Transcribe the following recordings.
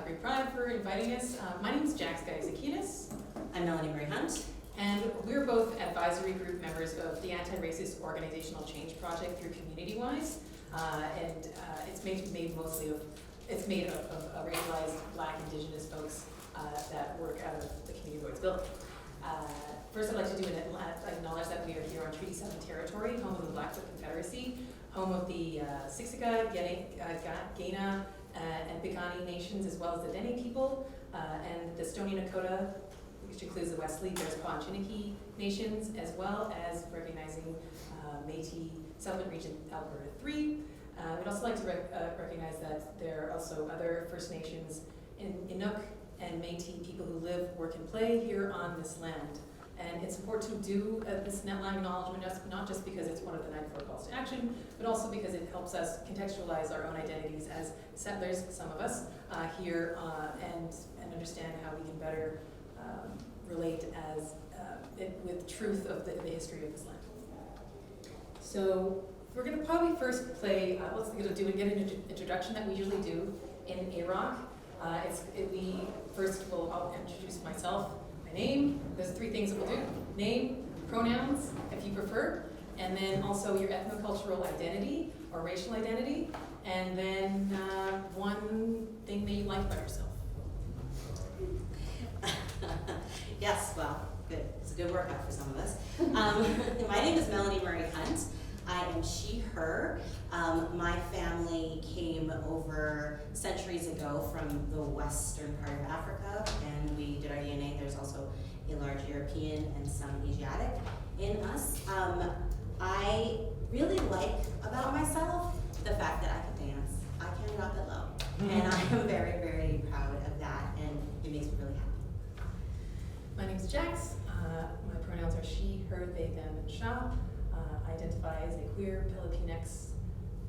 Great Pride for inviting us. My name is Jaqs, Aquines. I'm Melanee Hunt. And we're both advisory group members of the Anti-Racist Organizational Change Project through CommunityWise. It's made of racialized Black, Indigenous folks that work out of the community where it's built. First, I'd like to acknowledge that we are here on Treaty 7 territory, home of the Blackfoot Confederacy, home of the Siksika, Gaina, and Piikani nations, as well as the Dene people, and the Stoney Nakoda, which includes the Wesley, Bearspaw, and Chiniki nations, as well as recognizing Métis Settlement Region Alberta 3. We'd also like to recognize that there are also other First Nations, Inuk and Métis people who live, work, and play here on this land. And it's important to do this land acknowledgement, not just because it's one of the 94 calls to action, but also because it helps us contextualize our own identities as settlers, some of us, here, and understand how we can better relate with truth of the history of this land. So we're going to probably first play, get an introduction that we usually do in AROC. I'll introduce myself, my name. There's 3 things that we'll do: name, pronouns, if you prefer, and then also your ethnocultural identity or racial identity, and then one thing that you like about yourself. Yes, well, good. It's a good workout for some of us. My name is Melanee Hunt. I am she, her. My family came over centuries ago from the western part of Africa, and we did our DNA. There's also a large European and some Asiatic in us. I really like about myself the fact that I can dance. I can rock it low. And I am very, very proud of that, and it makes me really happy. My name is Jaqs. My pronouns are she, her, they, them, and sha. I identify as a queer, Filipinx,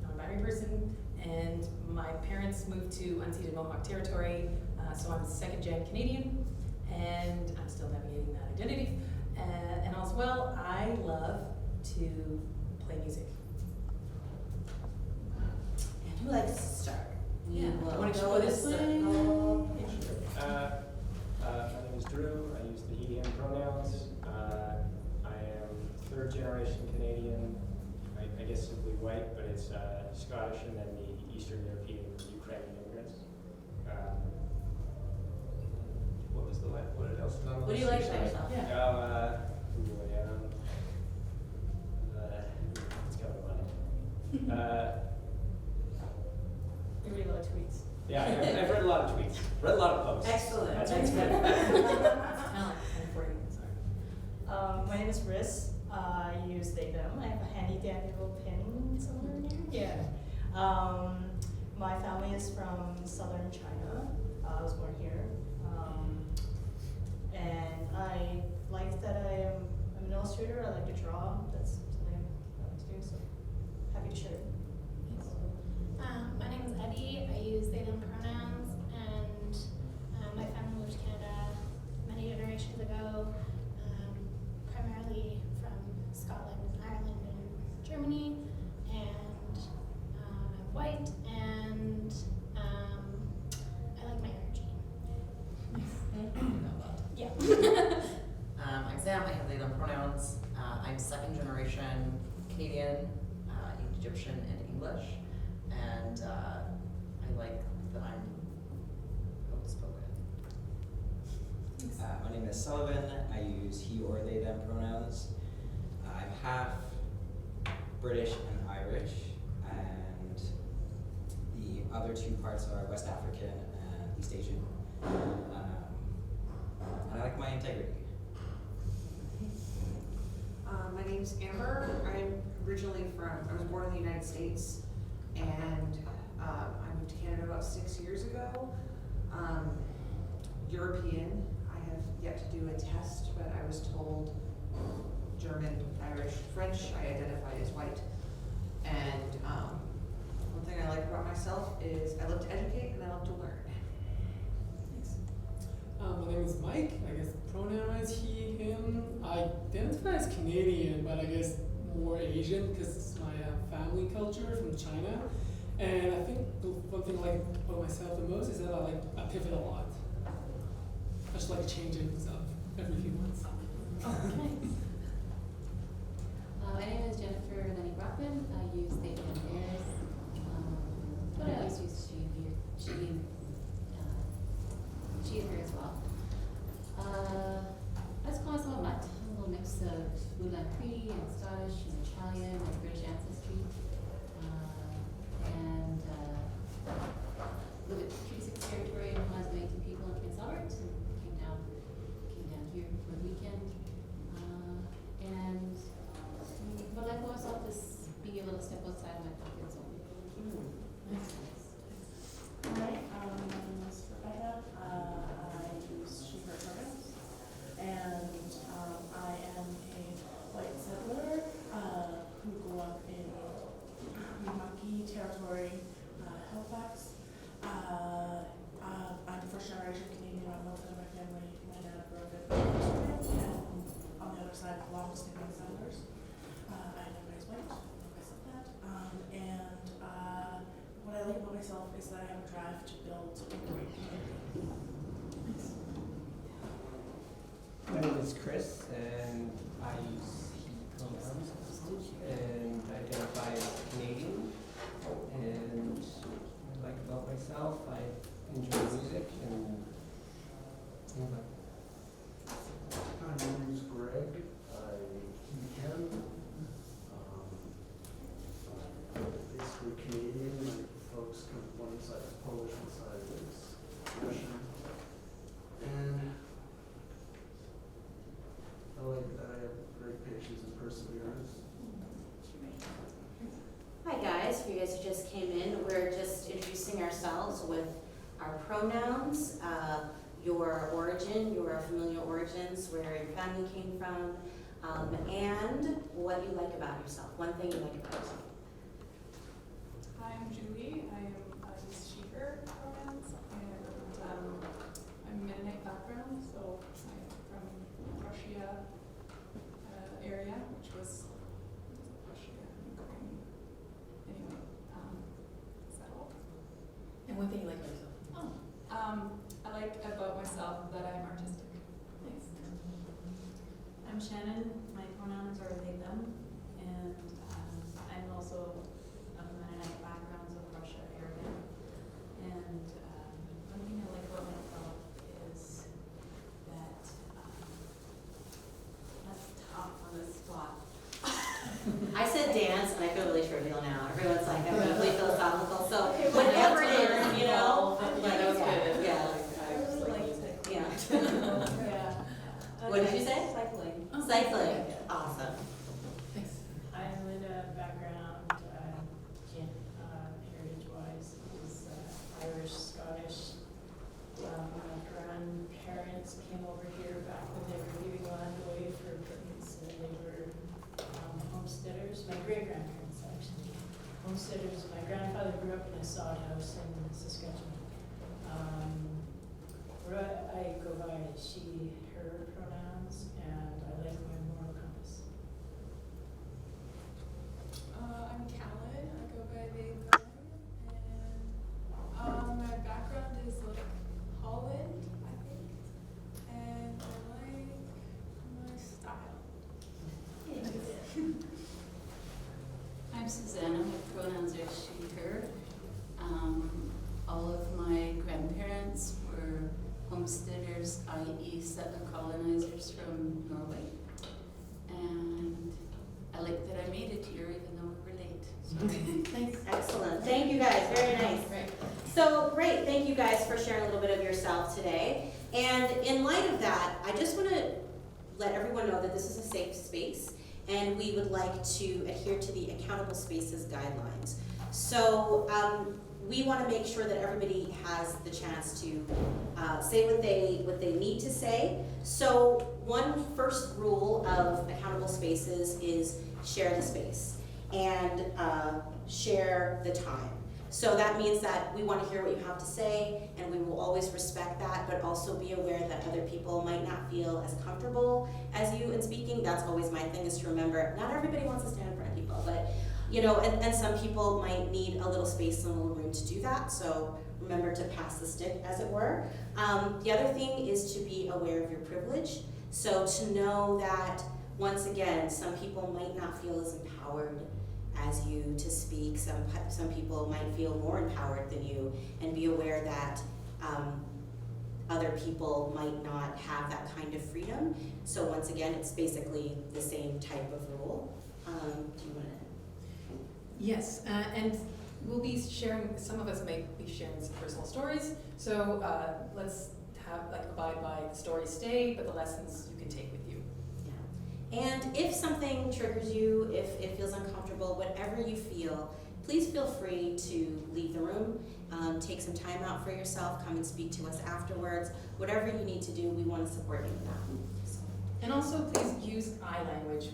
non-binary person, and my parents moved to unceded Mohawk territory, so I'm second-gen Canadian, and I'm still navigating that identity. And as well, I love to play music. And who likes to start? Yeah. Want to go this way? My name is Drew. I use the he, him pronouns. I am third-generation Canadian. I guess simply white, but it's Scottish and then the Eastern European Ukrainian immigrants. What else? What do you like about yourself? Yeah. It's coming to mind. You read a lot of tweets. Yeah, I've read a lot of tweets. Read a lot of posts. Excellent. That's That's good. My name is Riz. I use they, them. I have a handy dandy little pin somewhere here. Yeah. My family is from southern China. I was born here. And I like that I'm an illustrator. I like to draw. That's something I like to do, so happy to share it. My name is Eddie. I use they, them pronouns, and my family moved to Canada many generations ago, primarily from Scotland, Ireland, and Germany, and I'm white, and I like my energy. Yeah. I'm Sam. I have they, them pronouns. I'm second generation Canadian, Egyptian, and English. And I like that I'm outspoken. My name is Sullivan. I use he or they them pronouns. I'm half British and Irish, and the other 2 parts are West African and East Asian. And I like my integrity. My name's Amber. I was born in the United States, and I moved to Canada about 6 years ago. European. I have yet to do a test, but I was told German, Irish, French. I identify as white. And one thing I like about myself is I love to educate and I love to learn. My name is Mike. I guess pronouns he, him. I identify as Canadian, but I guess more Asian because it's my family culture from China. And I think the one thing I like about myself the most is that I pivot a lot. I just like changing things up every few months. My name is Jennifer Lenny Brockman. I use they them theirs. But I always use she and her, she and her as well. I just call myself a mutt. I'm a little mix of Moulin Cree and Scottish and Italian and British ancestry. And live at Treaty 6 territory and has 19 people in Prince Albert and came down here for the weekend. And what I like about myself is being able to step outside of my comfort zone. Hi, my name is Rebecca. I use she, her pronouns. And I am a white settler who grew up in Yamasee territory, Halifax. I'm first generation Canadian on both sides of my family. My dad grew up in Australia, and on the other side, long standing settlers. I identify as white, I said that. And what I like about myself is that I have a drive to build a great community. My name is Chris, and I use he pronouns and identify as Canadian. And what I like about myself, I enjoy music and things like that. Hi, my name is Greg. I can. Basically Canadian. My folks come from one side is Polish, one side is Russian. And I like that I have great patience and perseverance. Hi guys, for you guys who just came in, we're just introducing ourselves with our pronouns, your origin, your familial origins, where your family came from, and what you like about yourself, one thing you like about yourself. Hi, I'm Julie. I use she, her pronouns, and I'm Mennonite background, so I'm from Russia area, which was Russia, Ukraine. Anyway, settled. And one thing you like about yourself? I like about myself that I'm artistic. Nice. I'm Shannon. My pronouns are they, them, and I'm also of Melanee backgrounds of Russia area. And one thing I like about myself is that that's tough on the spot. I said dance, and I feel really trivial now. Everyone's like, I'm really philosophical, so Okay, whatever it is, you know? Yeah, that was good. Yeah. I really like cycling. Yeah. Yeah. What did you say? Cycling. Cycling, awesome. Thanks. I'm Linda, background, heritage-wise, is Irish, Scottish. My grandparents came over here back when they were giving land away for Britons, and they were homesteaders. My great-grandparents, actually, homesteaders. My grandfather grew up in a sod house in Saskatchewan. I go by she, her pronouns, and I like my moral compass. I'm Callan. I go by they, them, and my background is like Holland, I think, and I like my style. I'm Susanna. My pronouns are she, her. All of my grandparents were homesteaders, i.e. settler colonizers from Norway. And I like that I made it here even though we were late. So. Thanks. Excellent. Thank you guys. Very nice. Right. So great. Thank you guys for sharing a little bit of yourself today. And in light of that, I just want to let everyone know that this is a safe space, and we would like to adhere to the Accountable Spaces guidelines. So we want to make sure that everybody has the chance to say what they need to say. So one first rule of Accountable Spaces is share the space and share the time. So that means that we want to hear what you have to say, and we will always respect that, but also be aware that other people might not feel as comfortable as you in speaking. That's always my thing, is to remember, not everybody wants to stand in front of people, but You know, and some people might need a little space and a little room to do that, so remember to pass the stick, as it were. The other thing is to be aware of your privilege. So to know that, once again, some people might not feel as empowered as you to speak. Some people might feel more empowered than you, and be aware that other people might not have that kind of freedom. So once again, it's basically the same type of rule. Do you want to? Yes, and we'll be sharing, some of us may be sharing some personal stories, so let's abide by the stories stay, but the lessons you can take with you. Yeah. And if something triggers you, if it feels uncomfortable, whatever you feel, please feel free to leave the room, take some time out for yourself, come and speak to us afterwards. Whatever you need to do, we want to support you in that. So. And also please use I language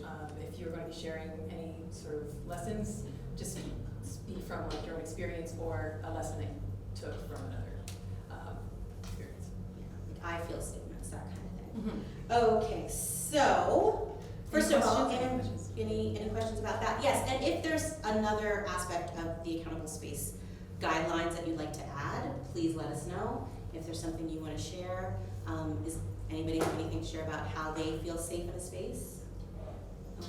if you're going to be sharing any sort of lessons. Just speak from like your own experience or a lesson that you took from another experience. Yeah, like I feel statements, that kind of thing. Mm-hmm. Okay, so first Any of all, questions? any questions about that? Yes, and if there's another aspect of the accountable space guidelines that you'd like to add, please let us know. If there's something you want to share, is anybody have anything to share about how they feel safe in a space?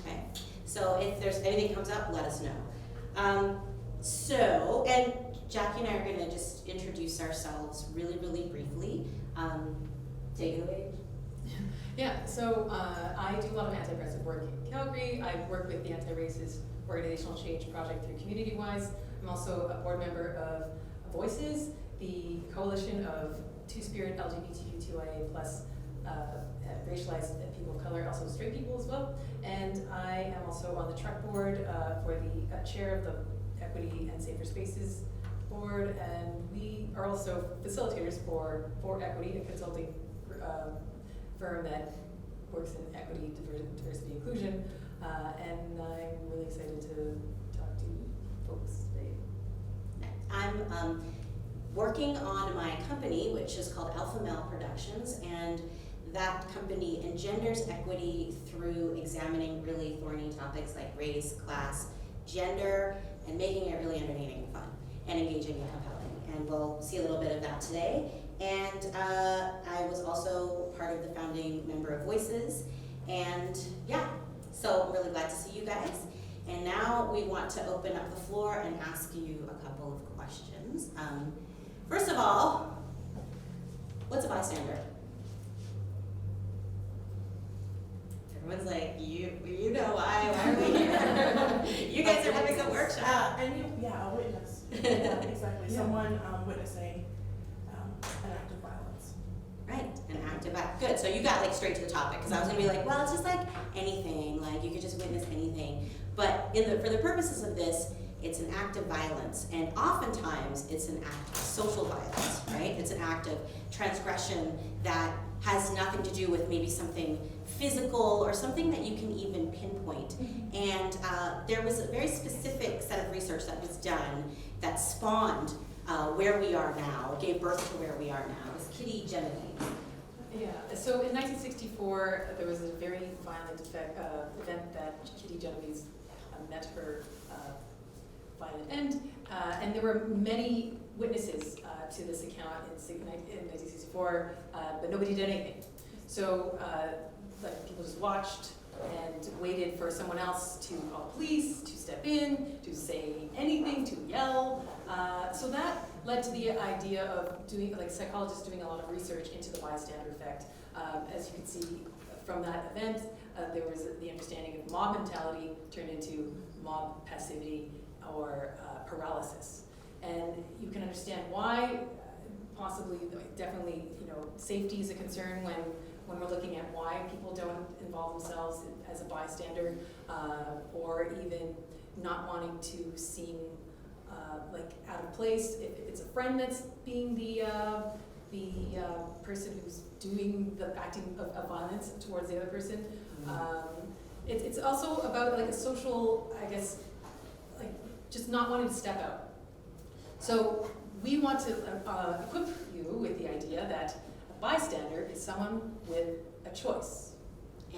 Okay, so if there's anything comes up, let us know. And Jackie and I are going to just introduce ourselves really, really briefly. Take it away. Yeah, so I do a lot of anti-oppressive work in Calgary. I work with the Anti-Racist Organizational Change Project through CommunityWise. I'm also a board member of Voices, the coalition of Two-Spirit LGBTQ2IA plus racialized people of color, also straight people as well. And I am also on the truck board for the chair of the Equity and Safer Spaces board, and we are also facilitators for Equity, a consulting firm that works in equity, diversity, inclusion, and I'm really excited to talk to folks today. I'm working on my company, which is called Alpha Male Productions, and that company engenders equity through examining really thorny topics like race, class, gender, and making it really entertaining and fun, and engaging and compelling. And we'll see a little bit of that today. And I was also part of the founding member of Voices. And yeah, so I'm really glad to see you guys. And now we want to open up the floor and ask you a couple of questions. First of all, what's a bystander? Everyone's like, you know why are we here? You guys are having a workshop. A witness. Yeah, exactly. Yeah. Someone witnessing an act of violence. Right, an act of violence. Good, so you got like straight to the topic, because I was gonna be like, well, it's just like anything, like you could just witness anything. But for the purposes of this, it's an act of violence, and oftentimes it's an act of social violence, right? It's an act of transgression that has nothing to do with maybe something physical or something that you can even pinpoint. Mm-hmm. And there was a very specific set of research that was done that spawned where we are now, gave birth to where we are now, this Kitty Genovese. Yeah, so in 1964, there was a very violent event that Kitty Genovese met her violent end, and there were many witnesses to this account in 1964, but nobody did anything. So like people just watched and waited for someone else to call police, to step in, to say anything, to yell. So that led to the idea of doing, like psychologists doing a lot of research into the bystander effect. As you can see from that event, there was the understanding of mob mentality turned into mob passivity or paralysis. And you can understand why, possibly, definitely, safety is a concern when we're looking at why people don't involve themselves as a bystander, or even not wanting to seem like out of place. If it's a friend that's being the person who's doing the acting of violence towards the other person. It's also about like a social, I guess, like just not wanting to step out. So we want to equip you with the idea that a bystander is someone with a choice.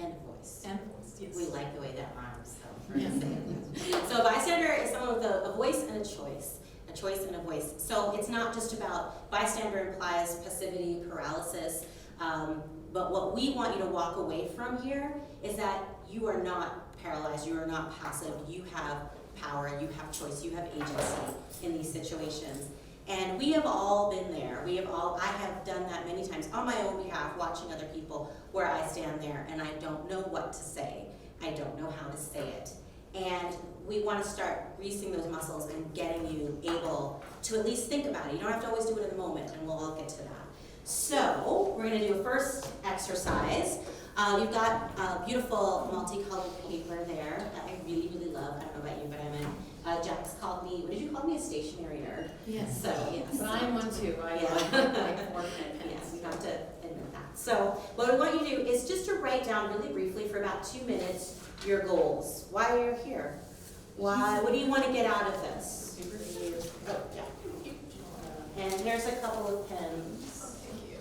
And voice. And voice, yes. We like the way that rhymes, so we're gonna say it. So a bystander is someone with a voice and a choice and a voice. So it's not just about, bystander implies passivity, paralysis, but what we want you to walk away from here is that you are not paralyzed, you are not passive, you have power, you have choice, you have agency in these situations. And we have all been there. I have done that many times on my own behalf, watching other people, where I stand there and I don't know what to say. I don't know how to say it. And we want to start greasing those muscles and getting you able to at least think about it. You don't have to always do it in the moment, and we'll all get to that. So we're going to do a first exercise. You've got a beautiful multicolored paper there that I really, really love. I don't know about you, but I'm a Jaqs called me, what did you call me? A stationary nerd. Yes. So, yes. But I am one too. I Yeah. like more pen Yes, pens. you have to admit that. So what we want you to do is just to write down really briefly for about 2 minutes your goals. Why you're here. What do you want to get out of this? Oh, yeah. And here's a couple of pens. Oh, thank you.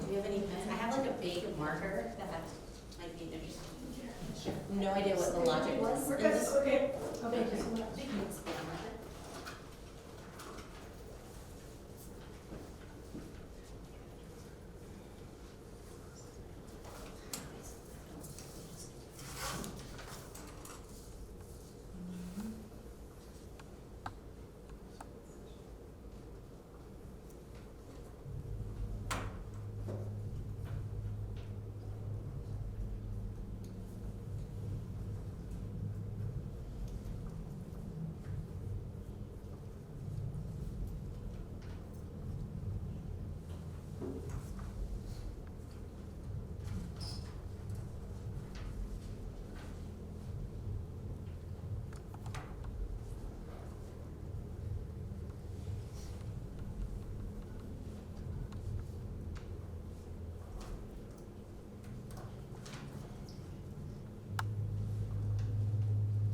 Do you have any pens? I have like a big marker that might be interesting. Sure. No idea what the logic was. We're in good, this. okay. Thank you so much. Thank you. Explain that.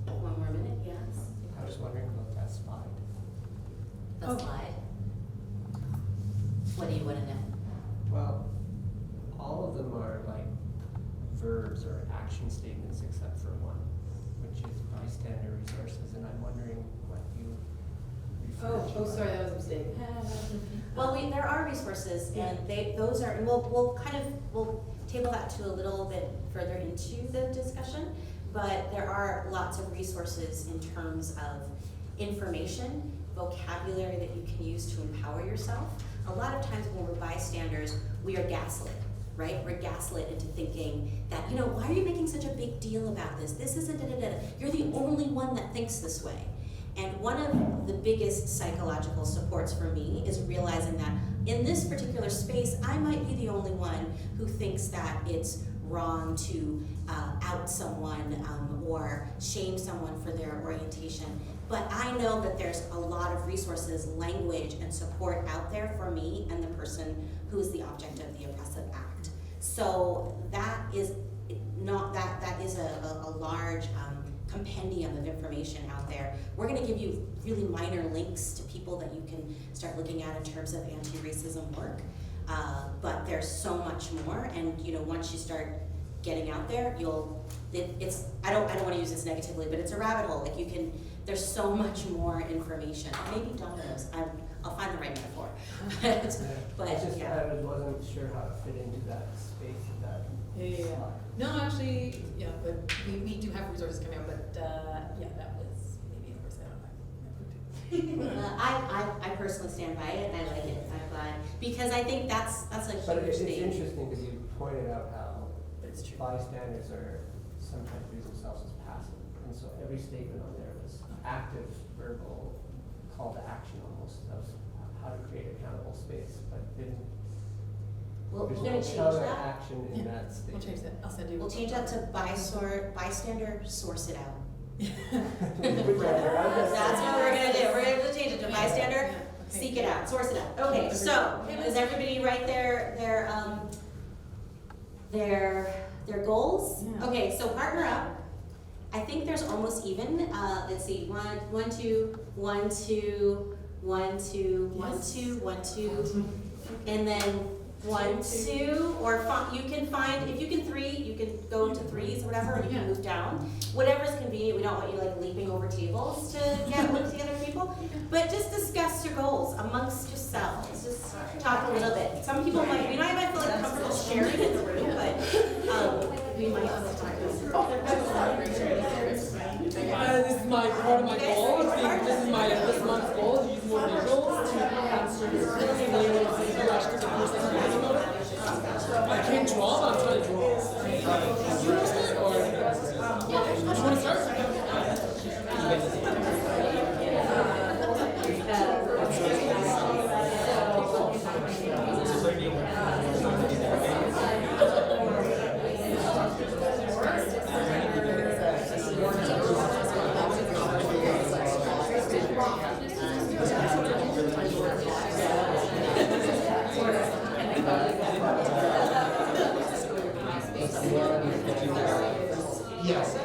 One more minute, yes. I was wondering about that slide. The slide. What do you want to know? Well, all of them are like verbs or action statements except for one, which is bystander resources, and I'm wondering what you refer to. Oh, sorry, that was a mistake. Well, there are resources, and those are, and we'll table that to a little bit further into the discussion, but there are lots of resources in terms of information, vocabulary that you can use to empower yourself. A lot of times when we're bystanders, we are gaslit, right? We're gaslit into thinking that, why are you making such a big deal about this? This isn't da-da-da-da. You're the only one that thinks this way. And one of the biggest psychological supports for me is realizing that in this particular space, I might be the only one who thinks that it's wrong to out someone or shame someone for their orientation. But I know that there's a lot of resources, language, and support out there for me and the person who is the object of the oppressive act. So that is a large compendium of information out there. We're going to give you really minor links to people that you can start looking at in terms of anti-racism work. But there's so much more, and once you start getting out there, I don't want to use this negatively, but it's a rabbit hole. There's so much more information. Maybe dominoes. I'll find the right metaphor. But I wasn't sure how to fit into that space of that slide. No, actually, but we do have resources coming out, but that was maybe a first I personally stand by it, and I like it. I'm glad, because I think that's a huge But it's thing. interesting because you pointed out how It's true. bystanders are sometimes view themselves as passive, and so every statement on there was active, verbal, call to action almost of how to create accountable space, but didn't. We're there's going no to change counter that. action in that We'll statement. change that. I'll send you. We'll change that to bystander, source it out. Whichever, I'm just- That's what we're gonna do. We're gonna change it to bystander, seek it out, source it out. Okay, so does everybody write their goals? Yeah. Okay, so partner up. I think there's almost even, let's see, 1, 2, 1, 2, 1, 2, 1, 2, 1, 2, and then 1, 2, or you can find, if you can 3, you can go to 3s or whatever, and you can move down. Whatever's convenient, we don't want you like leaping over tables to get with the other people, but just discuss your goals amongst yourselves. Just talk a little bit. Some people might, we might feel like comfortable sharing in the room, but we might feel like this is my part of my goal. This is my this month's goal is use more visuals to answer your I can't draw, but I'm trying to draw. You understand? Or you want to start? Yes.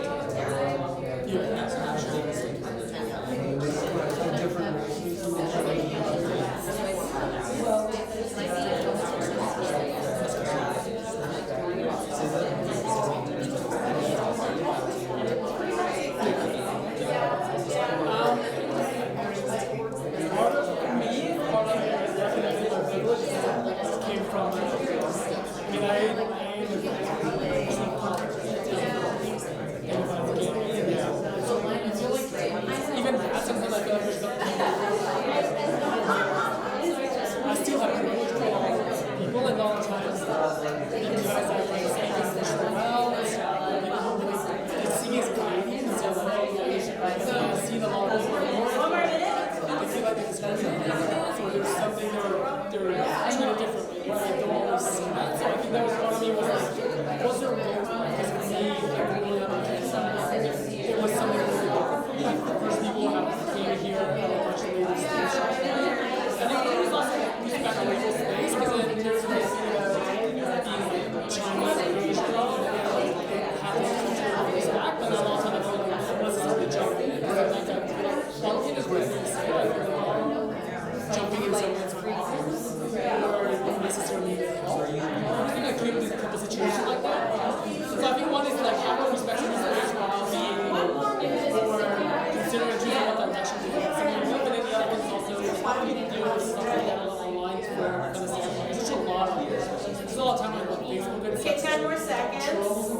Okay, 10 more seconds.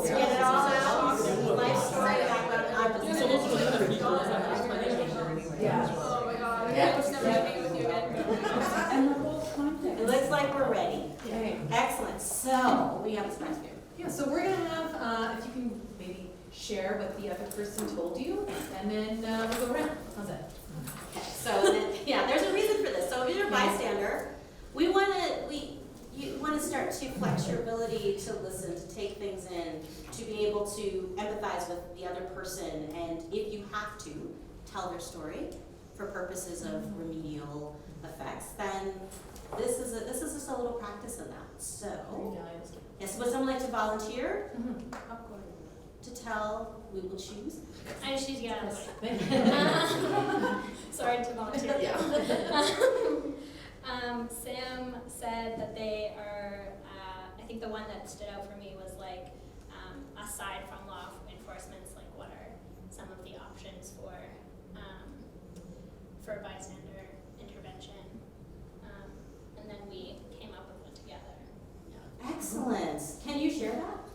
Get it all out. Life story. It looks like we're ready. Excellent. So we have a surprise for you. Yeah, so we're gonna have, if you can maybe share what the other person told you, and then we'll go around. How's that? Okay, so then, yeah, there's a reason for this. So if you're a bystander, you want to start to flex your ability to listen, to take things in, to be able to empathize with the other person, and if you have to, tell their story for purposes of remedial effects, then this is just a little practice in that. So, yes, would someone like to volunteer to tell? We will choose. I choose yes. Sorry to volunteer. Sam said that they are, I think the one that stood out for me was like, aside from law enforcement, like what are some of the options for bystander intervention? And then we came up with one together. Yeah. Excellent. Can you share that?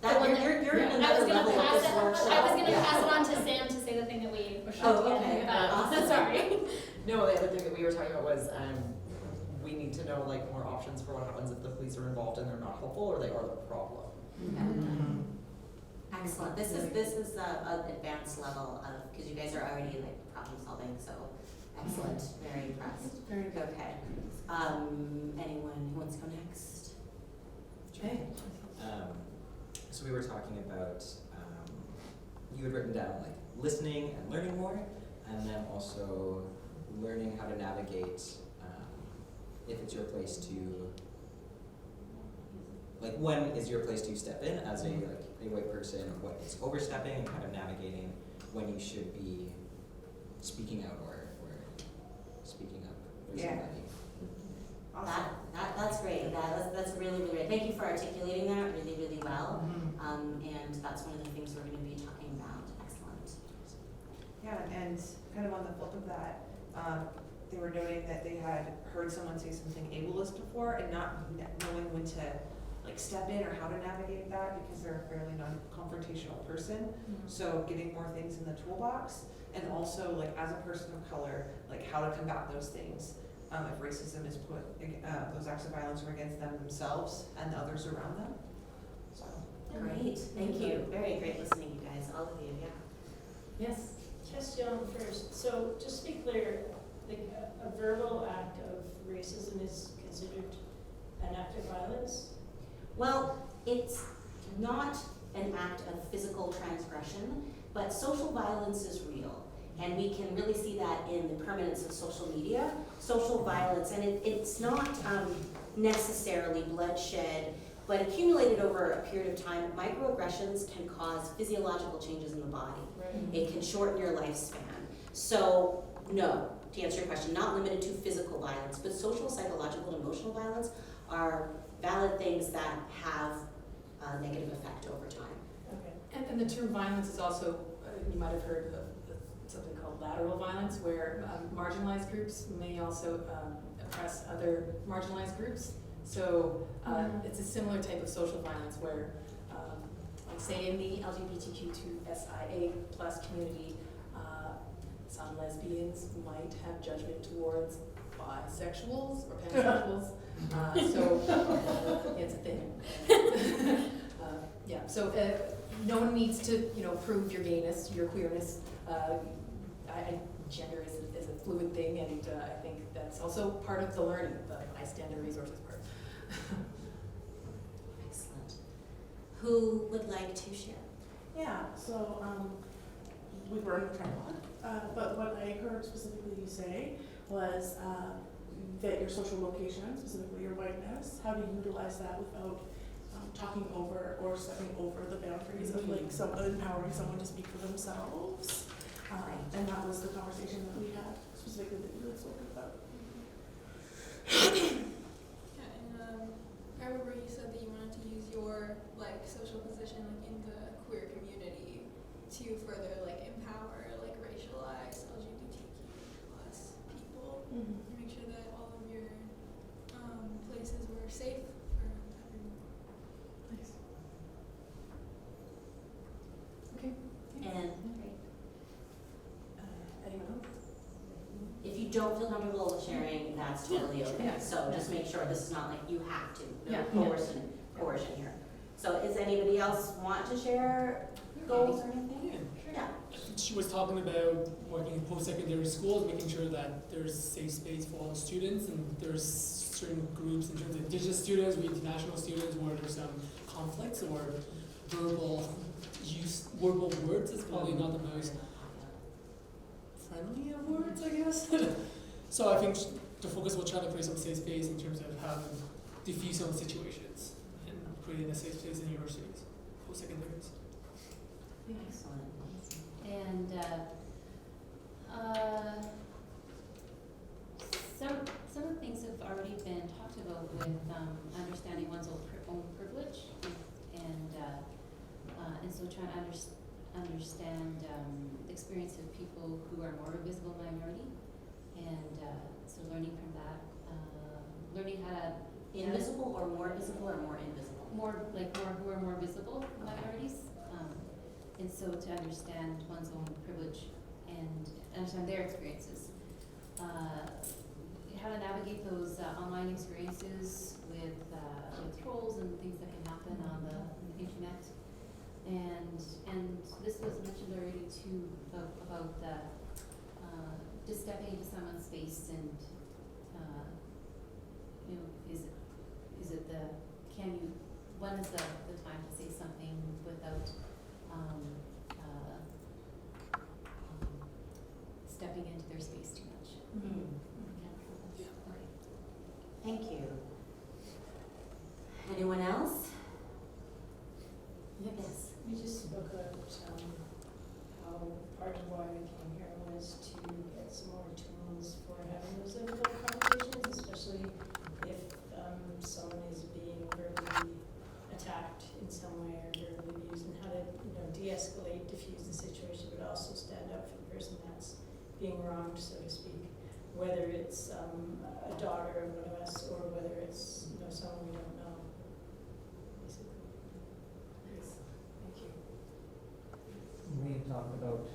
You're I another was gonna level of pass this it. workshop. I was gonna pass it on to Sam to say the thing that we put together. Okay. But, Awesome. sorry. No, the other thing that we were talking about was we need to know like more options for what happens if the police are involved and they're not helpful or they are the problem. Excellent. This is an advanced level of, because you guys are already like problem solving, so excellent. Very impressed. Very good. Okay. Anyone who wants to go next? Okay. So we were talking about, you had written down like listening and learning more, and then also learning how to navigate if it's your place to, like when is your place to step in as a white person, what is overstepping and kind of navigating when you should be speaking out or speaking up for Yeah. somebody. Awesome. That's great. That's really, really great. Thank you for articulating that really, really well. And that's one of the things we're going to be talking about. Excellent. Yeah, and kind of on the flip of that, they were noting that they had heard someone say something ableist before and not knowing when to like step in or how to navigate that because they're a fairly non-confrontational person. So getting more things in the toolbox, and also like as a person of color, like how to combat those things. If racism is put, those acts of violence are against them themselves and the others around them. So. Great. Thank you. Very great listening, you guys. All of you. Yeah. Yes. Question first. So just to be clear, like a verbal act of racism is considered an act of violence? Well, it's not an act of physical transgression, but social violence is real. And we can really see that in the permanence of social media. Social violence, and it's not necessarily bloodshed, but accumulated over a period of time, microaggressions can cause physiological changes in the body. Right. It can shorten your lifespan. So, no, to answer your question, not limited to physical violence, but social, psychological, and emotional violence are valid things that have a negative effect over time. Okay. And the term violence is also, you might have heard of something called lateral violence, where marginalized groups may also oppress other marginalized groups. So it's a similar type of social violence where, like say in the LGBTQ2SIA plus community, some lesbians might have judgment towards bisexuals or pansexuals. So it's a thing. Yeah. So no one needs to, prove your gayness, your queerness. Gender is a fluid thing, and I think that's also part of the learning, the bystander resources part. Excellent. Who would like to share? Yeah, so we were in the trial, but what I heard specifically you say was that your social location, specifically your whiteness, how to utilize that without talking over or stepping over the boundaries of like empowering someone to speak for themselves. And that was the conversation that we had specifically that you had spoken about. Yeah, and I remember you said that you wanted to use your like social position like in the queer community to further like empower like racialized LGBTQ plus people and make sure that all of your places were safe for everyone. Nice. Okay. And Anyone else? if you don't feel comfortable sharing, that's totally okay. Yeah. So just make sure this is not like you have to. No Yeah. coercion here. So is anybody else want to share goals or anything? Yeah. She was talking about working in post-secondary schools, making sure that there's safe space for all students, and there's certain groups in terms of indigenous students, we international students, where there's some conflicts or verbal words is probably not the most friendly of words, I guess. So I think the focus will try to create some safe space in terms of how to diffuse some situations and creating a safe space in universities, post-secondaries. Excellent. And some of the things have already been talked about with understanding one's own privilege, and so trying to understand the experience of people who are more visible minority, and so learning from that, learning how to Invisible or more visible or more invisible? more who are more visible minorities, and so to understand one's own privilege and understand their experiences. How to navigate those online experiences with trolls and things that can happen on the internet. And this was mentioned already too about just stepping into someone's space and is it when is the time to say something without stepping into their space too much. Thank you. Anyone else? Yes. We just spoke about how part diffuse the situation, but also stand up for the person that's being wronged, so to speak. Whether it's a daughter of one of us, or whether it's someone we don't know, basically. Yes. Thank you. We talked about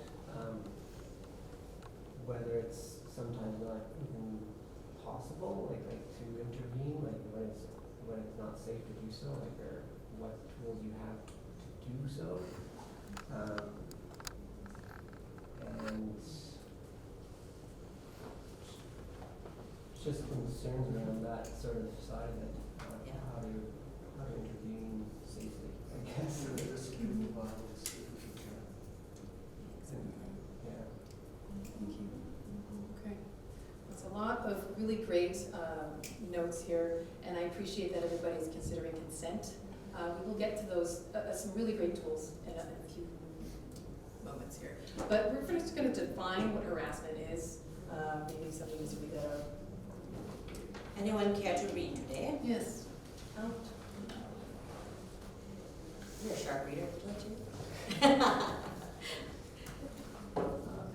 whether it's sometimes not even possible, like to intervene, like when it's not safe to do so, like or what tools you have to do so, and just concerns around that sort of side of it, how to intervene safely, I guess. Execute violence if you can. Yeah. Thank you. Okay. That's a lot of really great notes here, and I appreciate that everybody's considering consent. We will get to those, some really great tools in a few moments here. But we're first going to define what harassment is. Maybe somebody needs to read that out. Anyone care to read today? Yes. Oh. You're a sharp reader, don't you?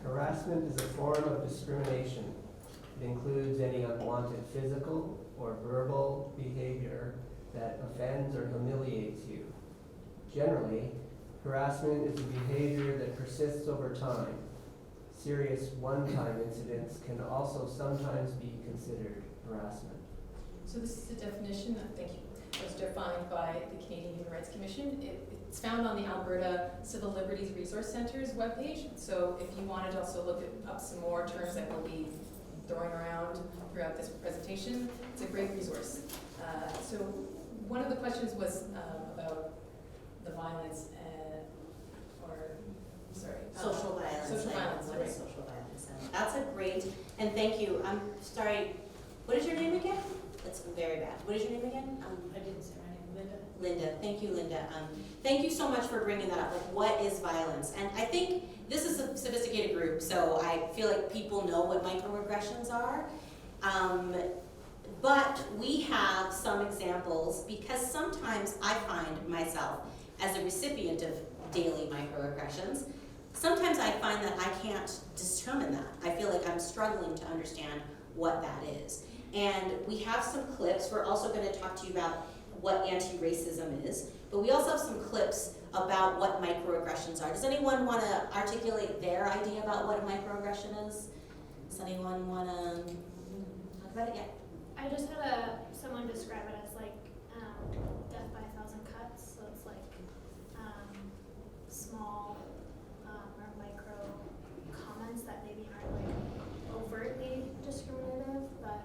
Harassment is a form of discrimination. It includes any unwanted physical or verbal behavior that offends or humiliates you. Generally, harassment is a behavior that persists over time. Serious one-time incidents can also sometimes be considered harassment. So this is a definition, thank you, that was defined by the Canadian Human Rights Commission. It's found on the Alberta Civil Liberties Resource Centre's webpage. So if you wanted to also look up some more terms that we'll be throwing around throughout this presentation, it's a great resource. So one of the questions was about the violence social violence. Social violence, What right. is social violence? And that's a great, and thank you. I'm sorry, what is your name again? That's very bad. What is your name again? I didn't say my name, Linda. Linda, thank you, Linda. Thank you so much for bringing that up. Like, what is violence? And I think this is a sophisticated group, so I feel like people know what microaggressions are. But we have some examples, because sometimes I find myself as a recipient of daily microaggressions. Sometimes I find that I can't determine that. I feel like I'm struggling to understand what that is. And we have some clips. We're also going to talk to you about what anti-racism is, but we also have some clips about what microaggressions are. Does anyone want to articulate their idea about what a microaggression is? Does anyone want to talk about it? Yeah. I just had someone describe it as like death by 1,000 cuts. So it's like small or micro comments that maybe aren't like overtly discriminative, but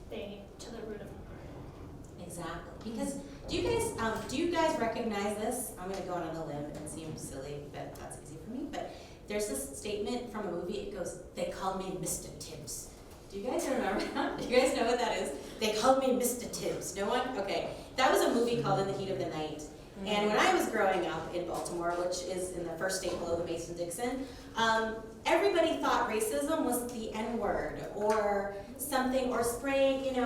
they to the root of the harm. Exactly. Because do you guys recognize this? I'm going to go on a limb and seem silly, but that's easy for me. But there's this statement from a movie. It goes, "They call me Mr. Tibbs." Do you guys remember that? Do you guys know what that is? They called me Mr. Tibbs. No one? Okay. That was a movie called In the Heat of the Night. And when I was growing up in Baltimore, which is in the first state below the Mason-Dixon, everybody thought racism was the N-word or something, or spraying, a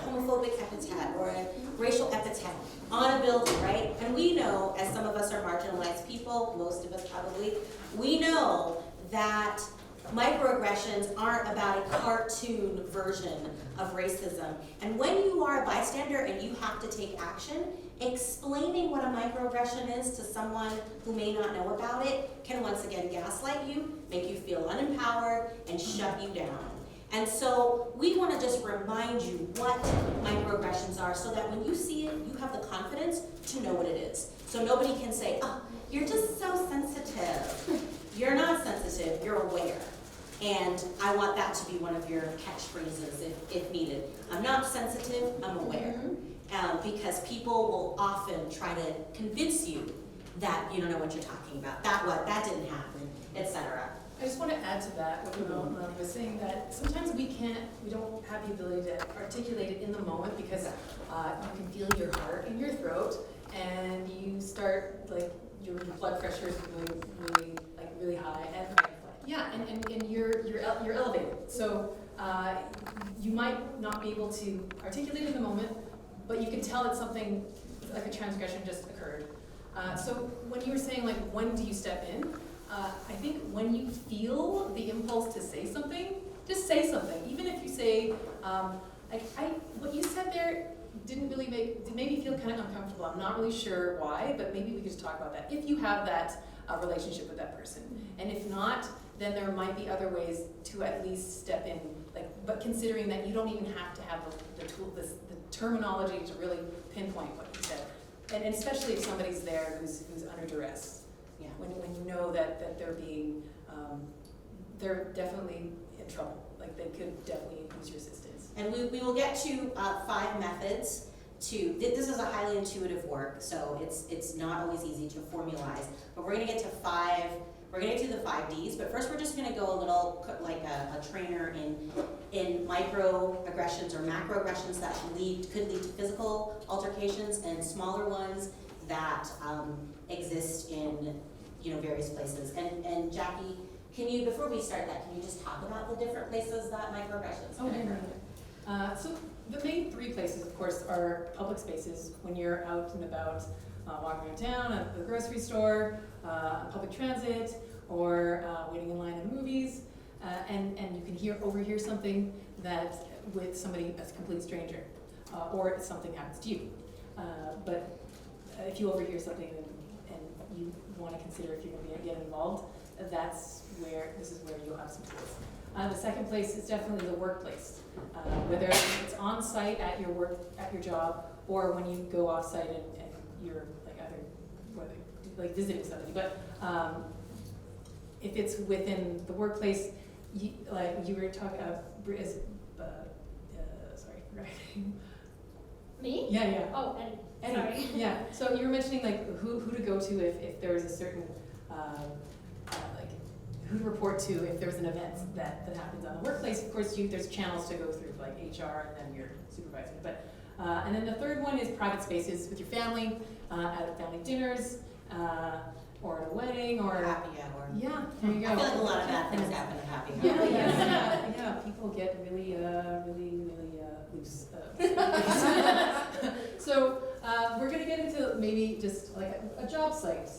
homophobic epithet or a racial epithet on a building, right? And we know, as some of us are marginalized people, most of us probably, we know that microaggressions aren't about a cartoon version of racism. And when you are a bystander and you have to take action, explaining what a microaggression is to someone who may not know about it can once again gaslight you, make you feel unempowered, and shut you down. And so we want to just remind you what microaggressions are so that when you see it, you have the confidence to know what it is. So nobody can say, "Oh, you're just so sensitive." You're not sensitive, you're aware. And I want that to be one of your catchphrases if needed. I'm not sensitive, I'm aware. Because people will often try to convince you that you don't know what you're talking about, that didn't happen, etc. I just want to add to that what Melanee was saying, that sometimes we don't have the ability to articulate it in the moment because you can feel your heart in your throat and you start like your blood pressure is really high and you're elevated. So you might not be able to articulate it in the moment, but you can tell that something like a transgression just occurred. So when you were saying like, when do you step in? I think when you feel the impulse to say something, just say something. Even if you say, what you said there didn't really made me feel kind of uncomfortable. I'm not really sure why, but maybe we could just talk about that. If you have that relationship with that person, and if not, then there might be other ways to at least step in. But considering that you don't even have to have the terminology to really pinpoint what you said, and especially if somebody's there who's under duress. Yeah. When you know that they're being, they're definitely in trouble. Like they could definitely use your assistance. And we will get to 5 methods to, this is a highly intuitive work, so it's not always easy to formalize, but we're gonna get to 5, we're gonna get to the 5 Ds, but first we're just gonna go a little like a trainer in microaggressions or macroaggressions that could lead to physical altercations, and smaller ones that exist in various places. And Jackie, can you, before we start that, can you just talk about the different places that microaggressions can occur? So the main 3 places, of course, are public spaces. When you're out and about, walking around town, at the grocery store, on public transit, or waiting in line in movies, and you can overhear something that with somebody that's a complete stranger, or something happens to you. But if you overhear something and you want to consider if you're going to get involved, this is where you'll have some tools. The second place is definitely the workplace, whether it's on site at your work, at your job, or when you go off site and you're like visiting somebody. But if it's within the workplace, like you were talking about, sorry, right? Me? Yeah. Oh, Eddie. Sorry. Yeah. So you were mentioning like who to go to if there is a certain like who to report to if there's an event that happens on the workplace. Of course, there's channels to go through like HR and then your supervisor. But and then the third one is private spaces with your family, at family dinners, or at a wedding, or Happy hour. Yeah, there you go. I feel like a lot of bad things happen at happy hour. Yeah. People get really loose. So we're gonna get into maybe just like a job site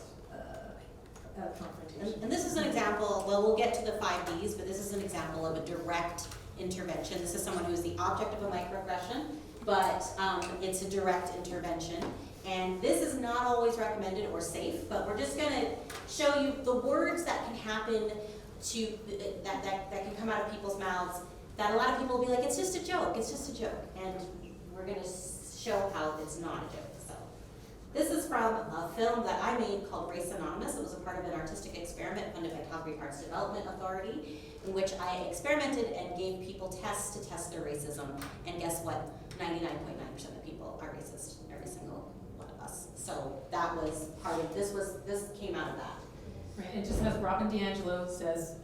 confrontation. And this is an example, well, we'll get to the 5 Ds, but this is an example of a direct intervention. This is someone who is the object of a microaggression, but it's a direct intervention. And this is not always recommended or safe, but we're just gonna show you the words that can happen that can come out of people's mouths that a lot of people will be like, it's just a joke, it's just a joke. And we're gonna show how it's not a joke. So this is from a film that I made called Race Anonymous. It was a part of an artistic experiment funded by Calgary Arts Development Authority, in which I experimented and gave people tests to test their racism. And guess what? 99.9% of people are racist, every single one of us. So that was part of, this came out of that. Right, and just as Robin DiAngelo says,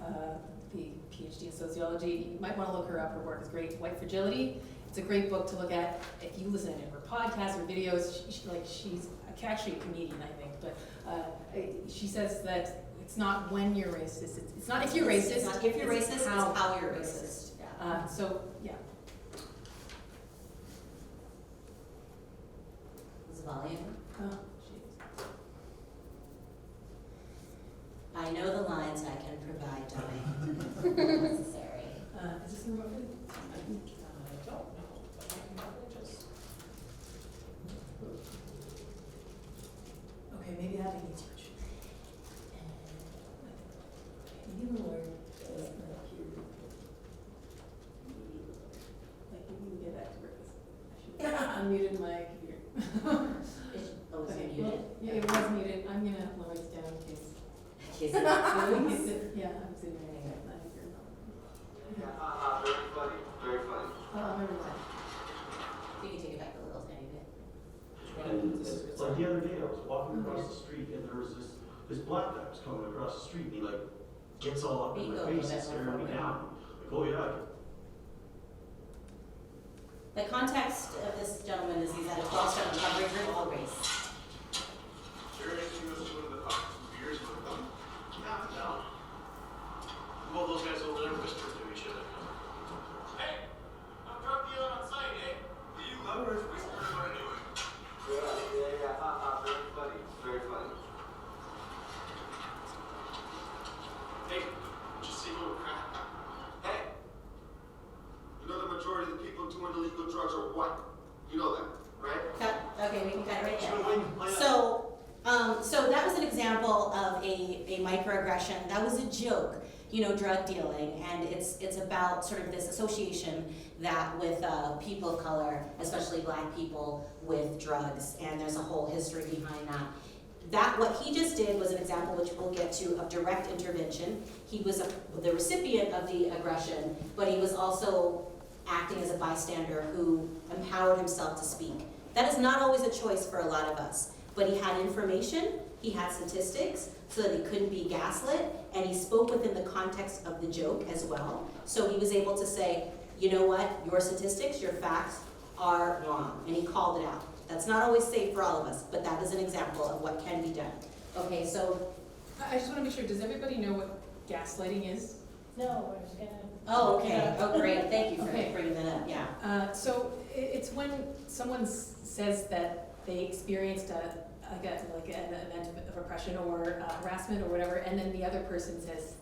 the PhD in sociology, you might want to look her up. Her work is great. White Fragility. It's a great book to look at if you listen to her podcasts or videos. She's actually a comedian, I think, but she says that it's not when you're racist. It's not if you're racist. It's not if you're racist. It's how you're racist. Yeah. So yeah. This volume. Oh. I know the lines I can provide, darling. Necessary. Is this remote? I don't know. Okay, maybe that didn't need too much. Maybe the word is not here. Like maybe we get back to work. I should unmuted my computer. Oh, is it Well, muted? yeah, it was muted. I'm gonna lower this down in case. In case it Yeah, I'm sitting right here. I think you're not. Very funny, very funny. Oh, never mind. You can take it back a little tiny bit. And like the other day, I was walking across the street and there was this black guy was coming across the street and he like gets all up in my face and staring me down. Like, oh yeah. The context of this gentleman is he's at a 12-step recovery group for race. You're going to go to the pockets of beers with them? Yeah, no. Well, those guys over there whisper to each other. Hey, I'm drug dealing on site, eh? Do you lovers whisper what I'm doing? Yeah, very funny, very funny. example of a microaggression. That was a joke, you know, drug dealing, and it's about sort of this association that with people of color, especially black people, with drugs, and there's a whole history behind that. What he just did was an example, which we'll get to, of direct intervention. He was the recipient of the aggression, but he was also acting as a bystander who empowered himself to speak. That is not always a choice for a lot of us, but he had information, he had statistics, so that he couldn't be gaslit, and he spoke within the context of the joke as well. So he was able to say, you know what, your statistics, your facts are wrong, and he called it out. That's not always safe for all of us, but that is an example of what can be done. Okay, so. I just want to make sure, does everybody know what gaslighting is? No, I was gonna. Oh, okay, oh, great, thank you for Okay. bringing that up, yeah. So it's when someone says that they experienced an event of oppression or harassment or whatever, and then the other person says,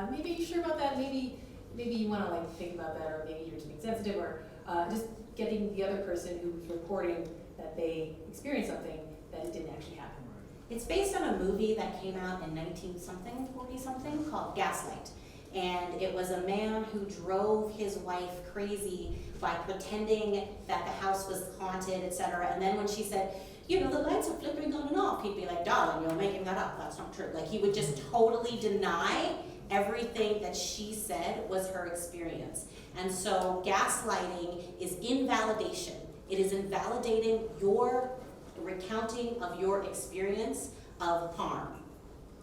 maybe you're sure about that, maybe you want to like think about that, or maybe you're just being sensitive, or just getting the other person who's reporting that they experienced something that it didn't actually happen. It's based on a movie that came out in 40-something, called Gaslight. And it was a man who drove his wife crazy by pretending that the house was haunted, etc. And then when she said, you know, the lights are flickering on and off, he'd be like, darling, you're making that up, that's not true. Like, he would just totally deny everything that she said was her experience. And so gaslighting is invalidation. It is invalidating your recounting of your experience of harm.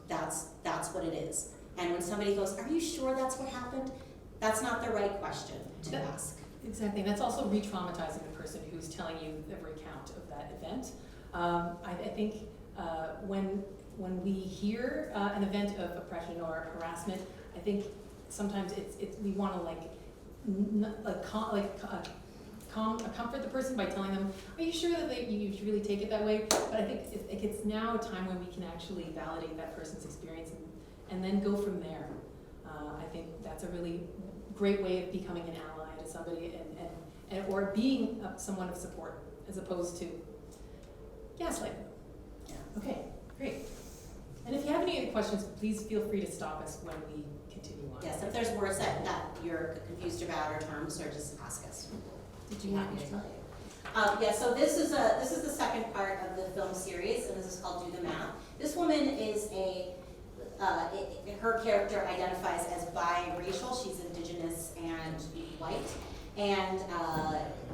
That's what it is. And when somebody goes, are you sure that's what happened? That's not the right question to ask. Exactly, that's also re-traumatizing the person who's telling you the recount of that event. I think when we hear an event of oppression or harassment, I think sometimes we want to comfort the person by telling them, are you sure that you should really take it that way? But I think it's now a time when we can actually validate that person's experience and then go from there. I think that's a really great way of becoming an ally to somebody and or being someone of support as opposed to gaslighting. Yeah. Okay, great. And if you have any other questions, please feel free to stop us when we continue on. Yes, if there's words that you're confused about or terms, or just ask us. Did you happy to tell you? Yeah, so this is the second part of the film series, and this is called Do the Math. This woman is her character identifies as biracial. She's indigenous and white, and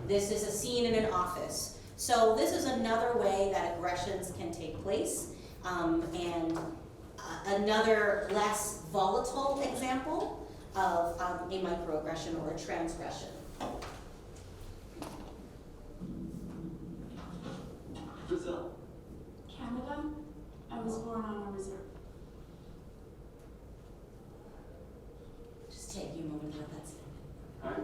this is a scene in an office. So this is another way that aggressions can take place, and another less volatile example of a microaggression or a transgression. Brazil. Canada. I was born on a reserve. Just take you a moment to let that sink in. Hi,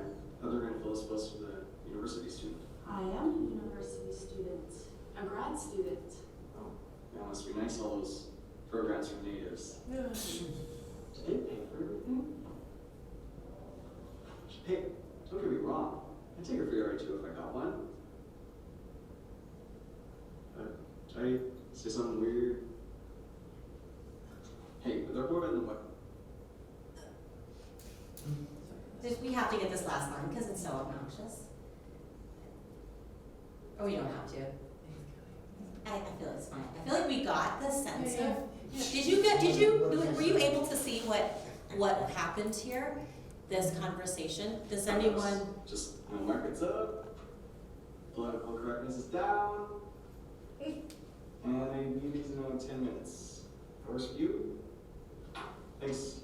Heather Rainful is supposed to be a university student. I am a university student, a grad student. Oh, that must be nice, all those programs for natives. Yeah. Do they pay for everything? Hey, don't get me wrong. I'd take a free RA too if I got one. Should I say something weird? Hey, with our board in the what? We have to get this last line because it's so obnoxious. Or we don't have to. I feel it's fine. I feel like we got the sense of. Were you able to see what happened here? This conversation? Does anyone? Just markets up, political correctness is down, and I need these in only 10 minutes. First view. Thanks.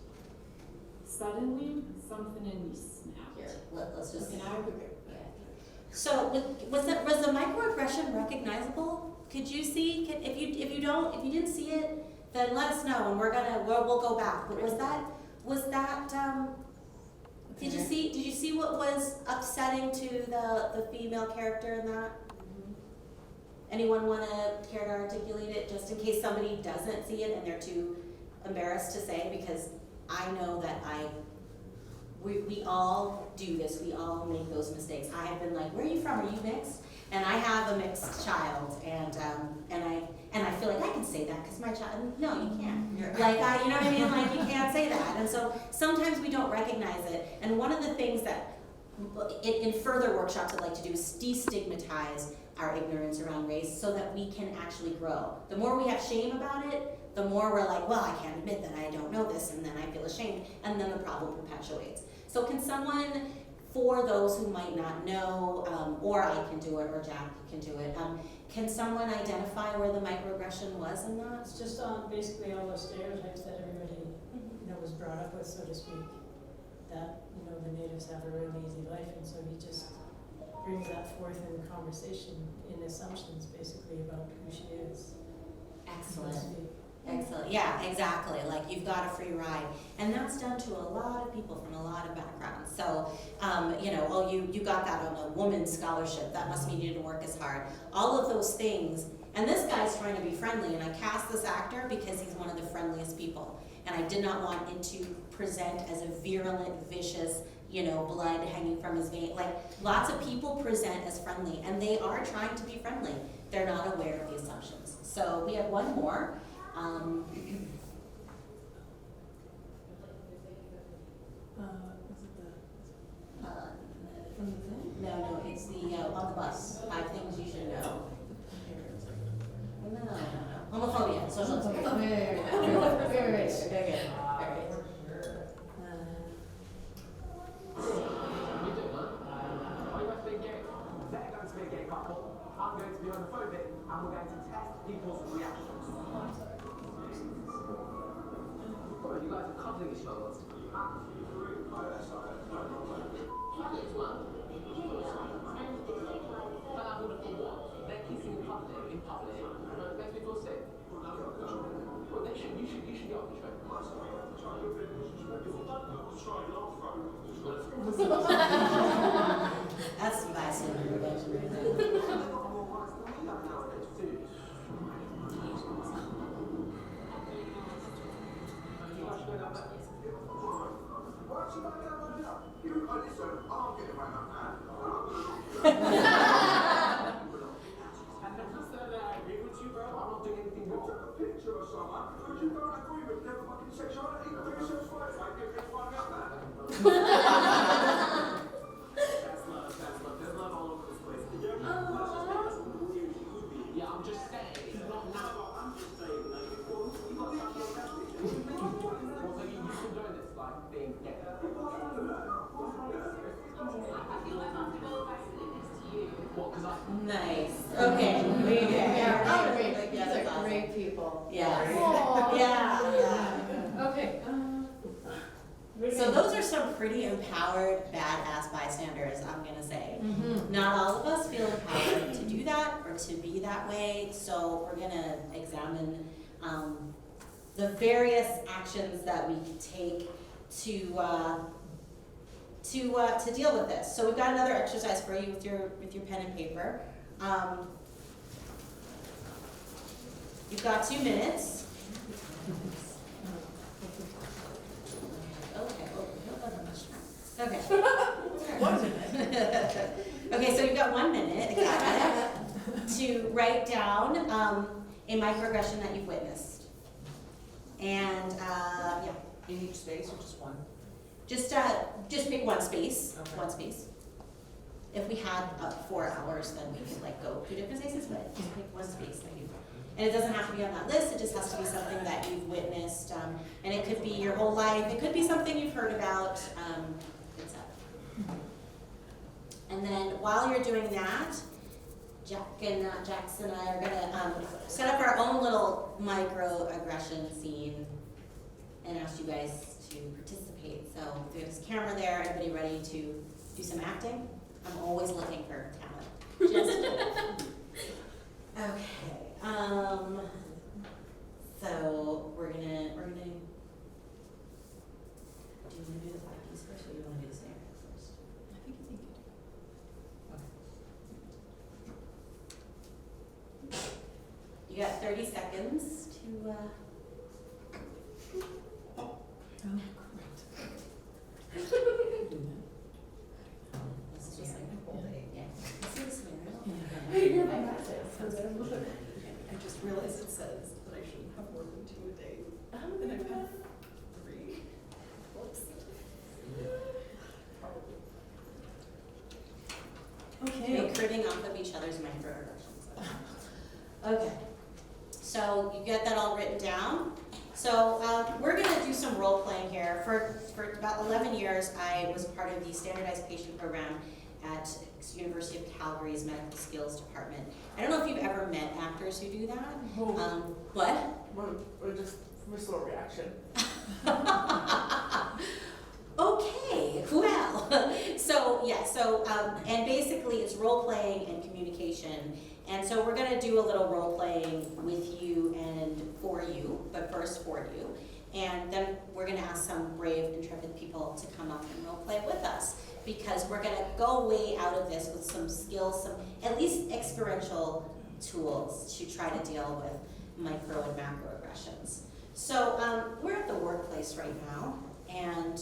Suddenly, something in me snapped. Here, let's just. And I would go. So was the microaggression recognizable? Could you see? If you didn't see it, then let us know, and we'll go back. But was that? Did you see what was upsetting to the female character in that? Mm-hmm. Anyone care to articulate it, just in case somebody doesn't see it and they're too embarrassed to say? Because I know that we all do this, we all make those mistakes. I have been like, where are you from, are you mixed? And I have a mixed child, and I feel like I can say that because my child, no, you can't. Yeah. Like, you know what I mean? Like, you can't say that. And so sometimes we don't recognize it. And one of the things that in further workshops I'd like to do is destigmatize our ignorance around race so that we can actually grow. The more we have shame about it, the more we're like, well, I can't admit that I don't know this, and then I feel ashamed, and then the problem perpetuates. So can someone, for those who might not know, or I can do it, or Jack can do it, can someone identify where the microaggression was in that? It's just on basically all those stereotypes that everybody, was brought up with, so to speak. That, the natives have a really easy life, and so he just brings that forth in conversation, in assumptions, basically, about who she is. Excellent. Excellent. Yeah, exactly. Like, you've got a free ride. And that's done to a lot of people from a lot of backgrounds. So, you got that on a woman's scholarship. That must mean you didn't work as hard. All of those things. And this guy's trying to be friendly, and I cast this actor because he's one of the friendliest people. And I did not want it to present as a virulent, vicious, blood hanging from his vein. Like, lots of people present as friendly, and they are trying to be friendly. They're not aware of the assumptions. So we have one more. No, it's the on the bus. 5 things you should know. No. Homophobia, social anxiety. Very good. I'm going to be homophobic, and we're going to test people's reactions. Oh, you guys are cuddling each other. They're kissing in public, It makes me feel sick. Well, you should get off the train. That's some bystander revenge right there. Nice. Okay. These are great people. Yeah. Yeah. Okay. So those are some pretty empowered, badass bystanders, I'm gonna say. Mm-hmm. Not all of us feel empowered to do that or to be that way, so we're gonna examine the various actions that we can take to deal with this. So we've got another exercise for you with your pen and paper. You've got 2 minutes. Okay. Okay, so you've got 1 minute to write down a microaggression that you've witnessed. And yeah. In each space or just one? Just pick one space. Okay. One space. If we had 4 hours, then we could go 2 different spaces, but just pick one space that you. And it doesn't have to be on that list. It just has to be something that you've witnessed, and it could be your whole life. It could be something you've heard about. And then while you're doing that, Jaqs and I are gonna set up our own little microaggression scene and ask you guys to participate. So we have this camera there. Everybody ready to do some acting? I'm always looking for talent. Just okay. So we're gonna. Do you want to do the 5 keys first, or do you want to do the snare first? I think you think You got 30 seconds to. Oh, great. there's microaggressions. Okay, so you get that all written down. So we're gonna do some role playing here. For about 11 years, I was part of the standardized patient program at University of Calgary's Medical Skills Department. I don't know if you've ever met actors who do that. What? Or just visceral reaction. Okay, well, so yeah, and basically it's role playing and communication. And so we're gonna do a little role playing with you and for you, but first for you. And then we're gonna ask some brave, intrepid people to come up and role play with us, because we're gonna go way out of this with some skills, some at least experiential tools to try to deal with micro and macroaggressions. So we're at the workplace right now, and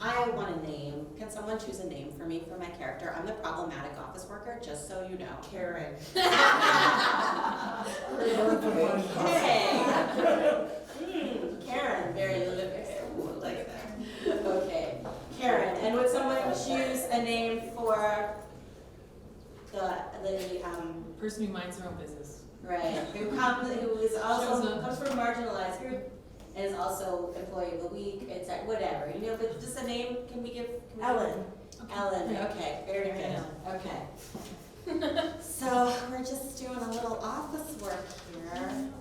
I want a name. Can someone choose a name for me for my character? I'm the problematic office worker, just so you know. Karen. Okay. Karen, very liberated. Like that. Okay. Karen, and would someone choose a name for the person who minds their own business. Right, who is also comes from a marginalized group, and is also employee of the week, it's like whatever, you know, but just a name, can we Ellen. Ellen, okay, very good, okay. So we're just doing a little office work here,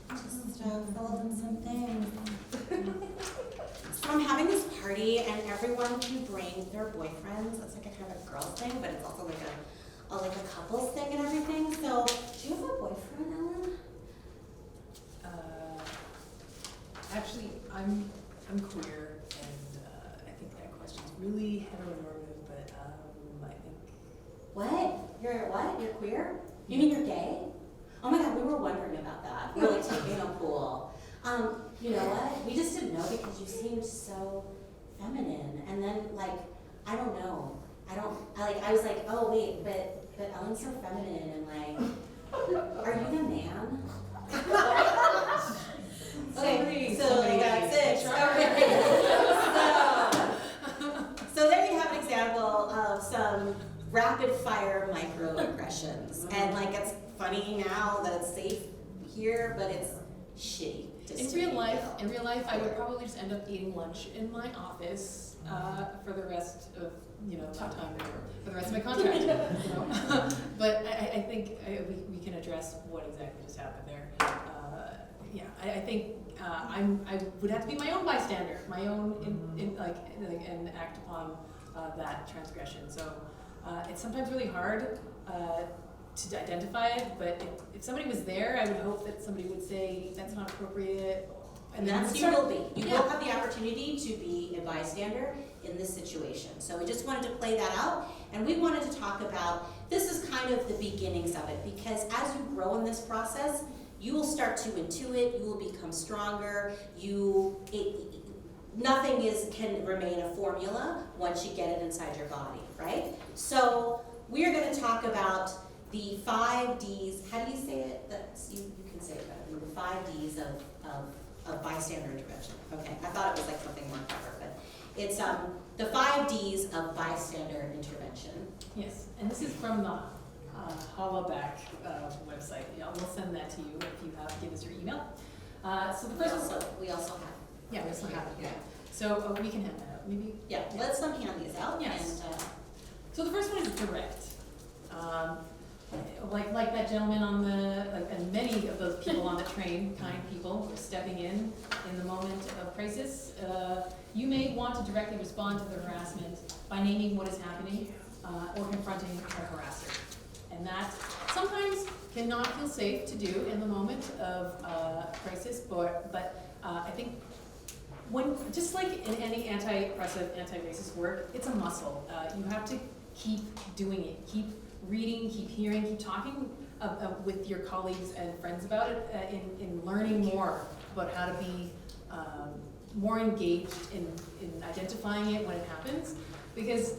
just fill in some things. So I'm having this party and everyone can bring their boyfriends. It's like a kind of a girl thing, but it's also like a couples thing and everything. So do you have a boyfriend, Ellen? Actually, I'm queer, and I think that question's really heteronormative, but I think. What? You're what? You're queer? You mean you're gay? Oh my God, we were wondering about that. We were like taking a pool. You know what? We just didn't know because you seemed so feminine, and then like I don't know. I was like, oh wait, but Ellen's so feminine, and like, are you the man? Okay, so that's it. Okay. So there you have an example of some rapid fire microaggressions, and like it's funny now that it's safe here, but it's shitty. In real life, I would probably just end up eating lunch in my office for the rest of my time there, for the rest of my contract. But I think we can address what exactly just happened there. I think I would have to be my own bystander, my own and act upon that transgression. So it's sometimes really hard to identify it, but if somebody was there, I would hope that somebody would say that's not appropriate. And that's you will be. You will have the opportunity to be a bystander in this situation. So we just wanted to play that out, and we wanted to talk about, this is kind of the beginnings of it, because as you grow in this process, you will start to intuit, you will become stronger, nothing can remain a formula once you get it inside your body, right? So we're gonna talk about the 5 Ds, how do you say it? You can say it better than me. The 5 Ds of bystander intervention. Okay, I thought it was like something more clever, but it's the 5 Ds of bystander intervention. Yes, and this is from the Hollaback website. Yeah, we'll send that to you if you give us your email. So the first we also have. Yeah, we also have it. Yeah. So we can hand that out. Maybe. Yeah, let's hand these out. Yes. And, so the first one is direct. Like that gentleman on and many of those people on the train, kind people who are stepping in the moment of crisis. You may want to directly respond to the harassment by naming what is happening or confronting a harasser. And that sometimes cannot feel safe to do in the moment of crisis, but I think just like in any anti-oppressive, anti-racist work, it's a muscle. You have to keep doing it, keep reading, keep hearing, keep talking with your colleagues and friends about it, in learning more about how to be more engaged in identifying it when it happens. Because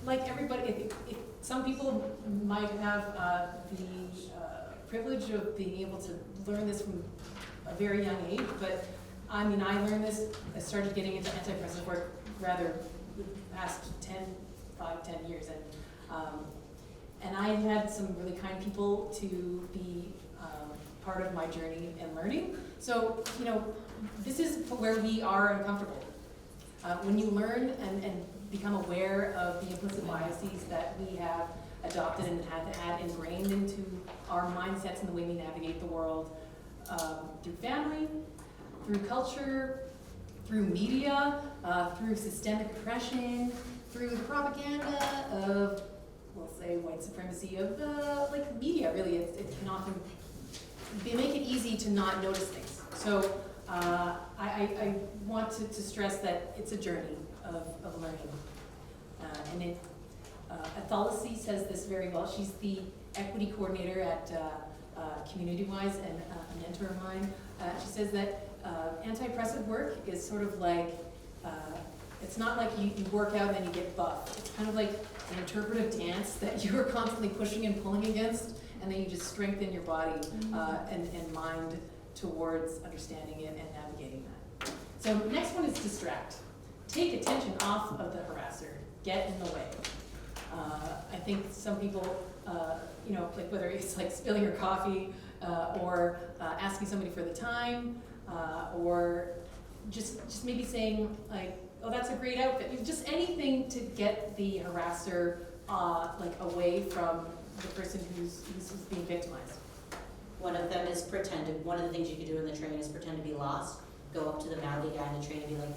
like everybody, if some people might have the privilege of being able to learn this from a very young age, but I mean, I learned this, I started getting into anti-oppressive work rather the past 10 years, and And I had some really kind people to be part of my journey and learning. So, you know, this is where we are uncomfortable. When you learn and become aware of the implicit biases that we have adopted and have had ingrained into our mindsets and the way we navigate the world, through family, through culture, through media, through systemic oppression, through the propaganda of, we'll say, white supremacy of like media, really. It can often make it easy to not notice things. So I want to stress that it's a journey of learning. And Athalacy says this very well. She's the equity coordinator at CommunityWise and a mentor of mine. She says that anti-oppressive work is sort of like, it's not like you work out and then you get buff. It's kind of like an interpretive dance that you're constantly pushing and pulling against, and then you just strengthen your body and mind towards understanding it and navigating that. So next one is distract. Take attention off of the harasser. Get in the way. I think some people, you know, like whether it's like spilling your coffee or asking somebody for the time, or just maybe saying like, oh, that's a great outfit. Just anything to get the harasser like away from the person who's being victimized. One of them is pretend. One of the things you can do in the train is pretend to be lost. Go up to the mouthy guy in the train and be like,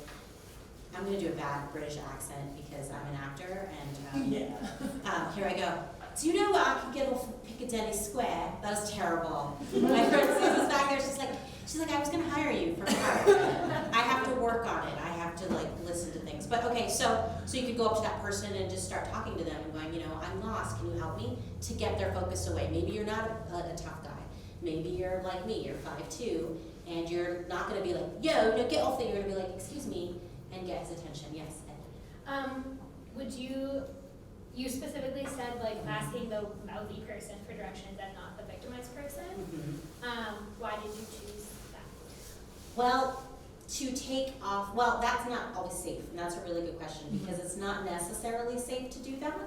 I'm going to do a bad British accent because I'm an actor, and here I go. Do you know what I can get off Piccadilly Square? That was terrible. My friend Susan's back there, she's like, I was going to hire you for part. I have to work on it. I have to like listen to things. But okay, so you could go up to that person and just start talking to them and going, you know, I'm lost, can you help me? To get their focus away. Maybe you're not a tough guy. Maybe you're like me, you're 5'2", and you're not going to be like, yo, no, get off there. You're going to be like, excuse me, and get his attention. Yes, Ed. Would you specifically said like asking the mouthy person for directions and not the victimized person. Why did you choose that? Well, to take off, well, that's not always safe, and that's a really good question, because it's not necessarily safe to do that.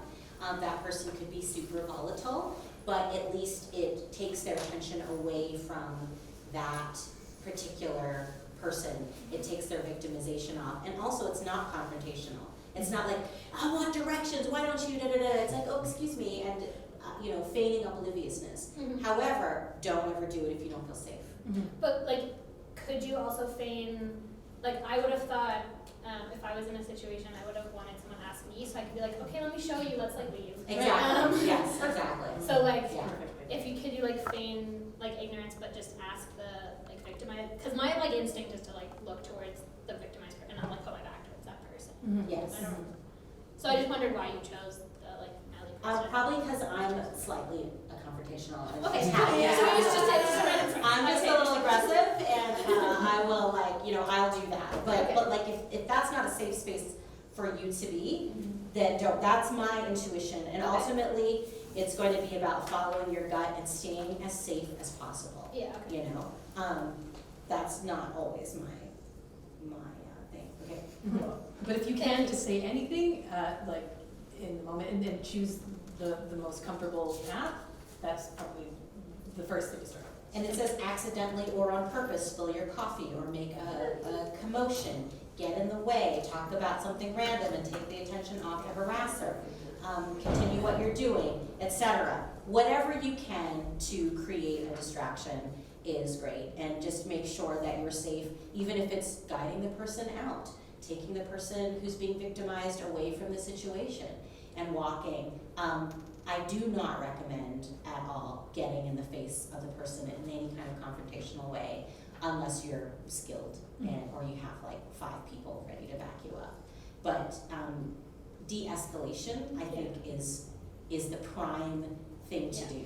That person could be super volatile, but at least it takes their attention away from that particular person. It takes their victimization off, and also it's not confrontational. It's not like, I want directions, why don't you, da-da-da. It's like, oh, excuse me, and you know, feigning obliviousness. However, don't ever do it if you don't feel safe. But like, could you also feign, like I would have thought, if I was in a situation, I would have wanted someone to ask me, so I could be like, okay, let me show you, let's like leave. Exactly, yes, exactly. So like, if you could you like feign like ignorance, but just ask the like victimized, because my like instinct is to like look towards the victimized person and not like put my back towards that person. Yes. I don't know. So I just wondered why you chose the like alley person. Probably because I'm slightly a confrontational. Okay, yeah. so it's just I'm just a little aggressive, and I will like, you know, I'll do that. But like if that's not a safe space for you to be, then don't. That's my intuition, and ultimately it's going to be about following your gut and staying as safe as possible. Yeah. Okay. You know, that's not always my thing. Okay. But if you can just say anything, like in the moment, and then choose the most comfortable path, that's probably the first thing to start. And it says accidentally or on purpose spill your coffee or make a commotion, get in the way, talk about something random and take the attention off the harasser, continue what you're doing, etc. Whatever you can to create a distraction is great, and just make sure that you're safe, even if it's guiding the person out, taking the person who's being victimized away from the situation and walking. I do not recommend at all getting in the face of the person in any kind of confrontational way unless you're skilled and or you have like 5 people ready to back you up. But de-escalation, I think, is the prime thing to do.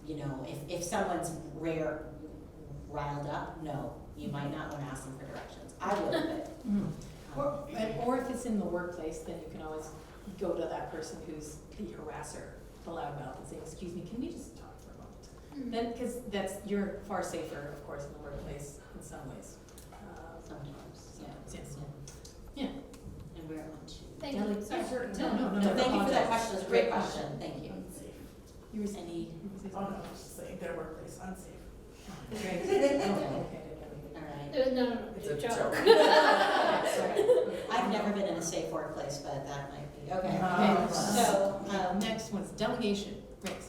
You know, if someone's riled up, no, you might not want to ask them for directions. I would, but Or if it's in the workplace, then you can always go to that person who's the harasser, the loudmouth, and say, excuse me, can we just talk for a moment? Then, because you're far safer, of course, in the workplace in some ways. Sometimes, Yeah. And we're on to. Thank you. Sorry. No. Thank you for that question. It's a great question, thank you. Unsafe. You were Any? Oh, no, I was just saying their workplace unsafe. Great. Alright. No, It's a joke. joke. I've never been in a safe workplace, but that might be, okay. Okay, So, next one's delegation. Great.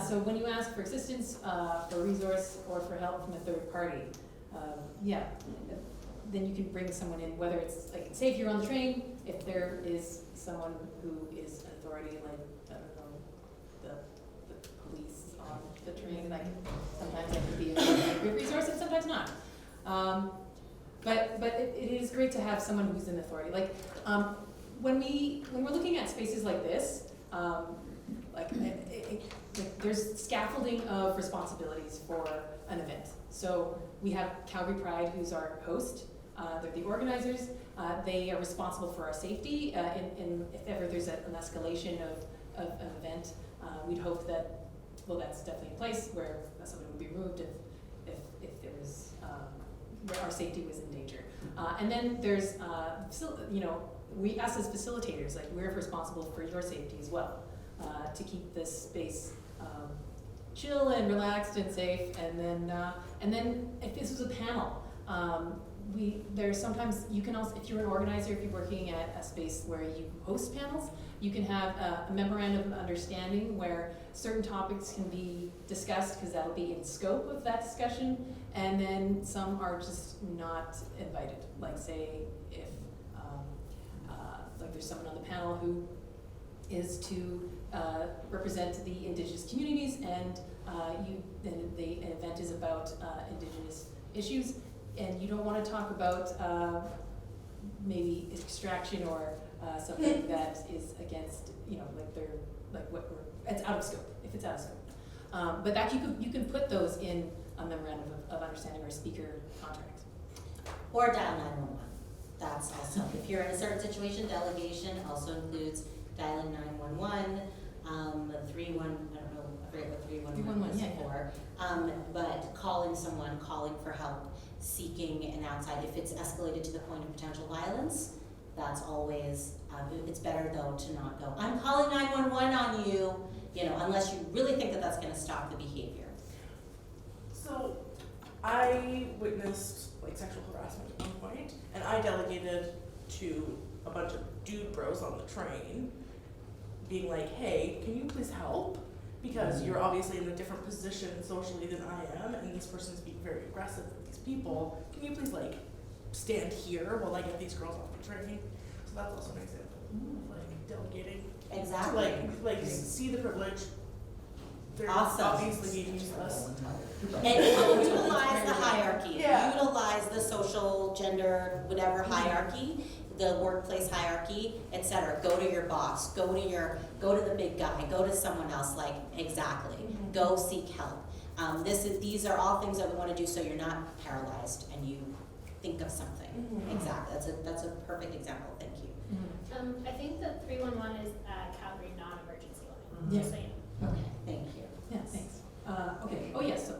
So when you ask for assistance, for resource, or for help from a third party, yeah, then you can bring someone in, whether it's, like, say if you're on the train, if there is someone who is an authority, like, I don't know, the police on the train, like, sometimes that could be a great resource and sometimes not. But it is great to have someone who's an authority. Like, when we're looking at spaces like this, like there's scaffolding of responsibilities for an event. So we have Calgary Pride, who's our host. They're the organizers. They are responsible for our safety. If ever there's an escalation of an event, we'd hope that, well, that's definitely in place where somebody would be removed if there was, where our safety was in danger. And then there's, us as facilitators, like, we're responsible for your safety as well, to keep this space chill and relaxed and safe. And then if this was a panel, there's sometimes, you can also, if you're an organizer, if you're working at a space where you host panels, you can have a memorandum of understanding where certain topics can be discussed, because that'll be in scope of that discussion, and then some are just not invited. Like, say if like there's someone on the panel who is to represent the Indigenous communities, and the event is about Indigenous issues, and you don't want to talk about maybe extraction or something that is against, it's out of scope, if it's out of scope. But that you can put those in a memorandum of understanding or a speaker contract. or dial 911. That's also, if you're in a certain situation, delegation also includes dialing 911, 31, I don't know, I forget what 311 is for. But calling someone, calling for help, seeking an outside, if it's escalated to the point of potential violence, that's always, it's better though to not go, I'm calling 911 on you, unless you really think that that's gonna stop the behavior. So, I witnessed sexual harassment at one point, and I delegated to a bunch of dude bros on the train, being like, hey, can you please help? Because you're obviously in a different position socially than I am, and this person's being very aggressive with these people. Can you please stand here while I get these girls off the train? So that's also an example of delegating. Exactly. To see the privilege. They're Awesome. obviously being useless. And utilize the hierarchy. Yeah. Utilize the social, gender, whatever hierarchy, the workplace hierarchy, etc. Go to your boss. Go to the big guy. Go to someone else. Exactly. Go seek help. These are all things that we want to do so you're not paralyzed and you think of something. Exactly. That's a perfect example. Thank you. I think the 311 is Calgary non-emergency line. Yeah. Just so you know. Okay. Thank you. Yeah, thanks. Okay. Oh, yes. So,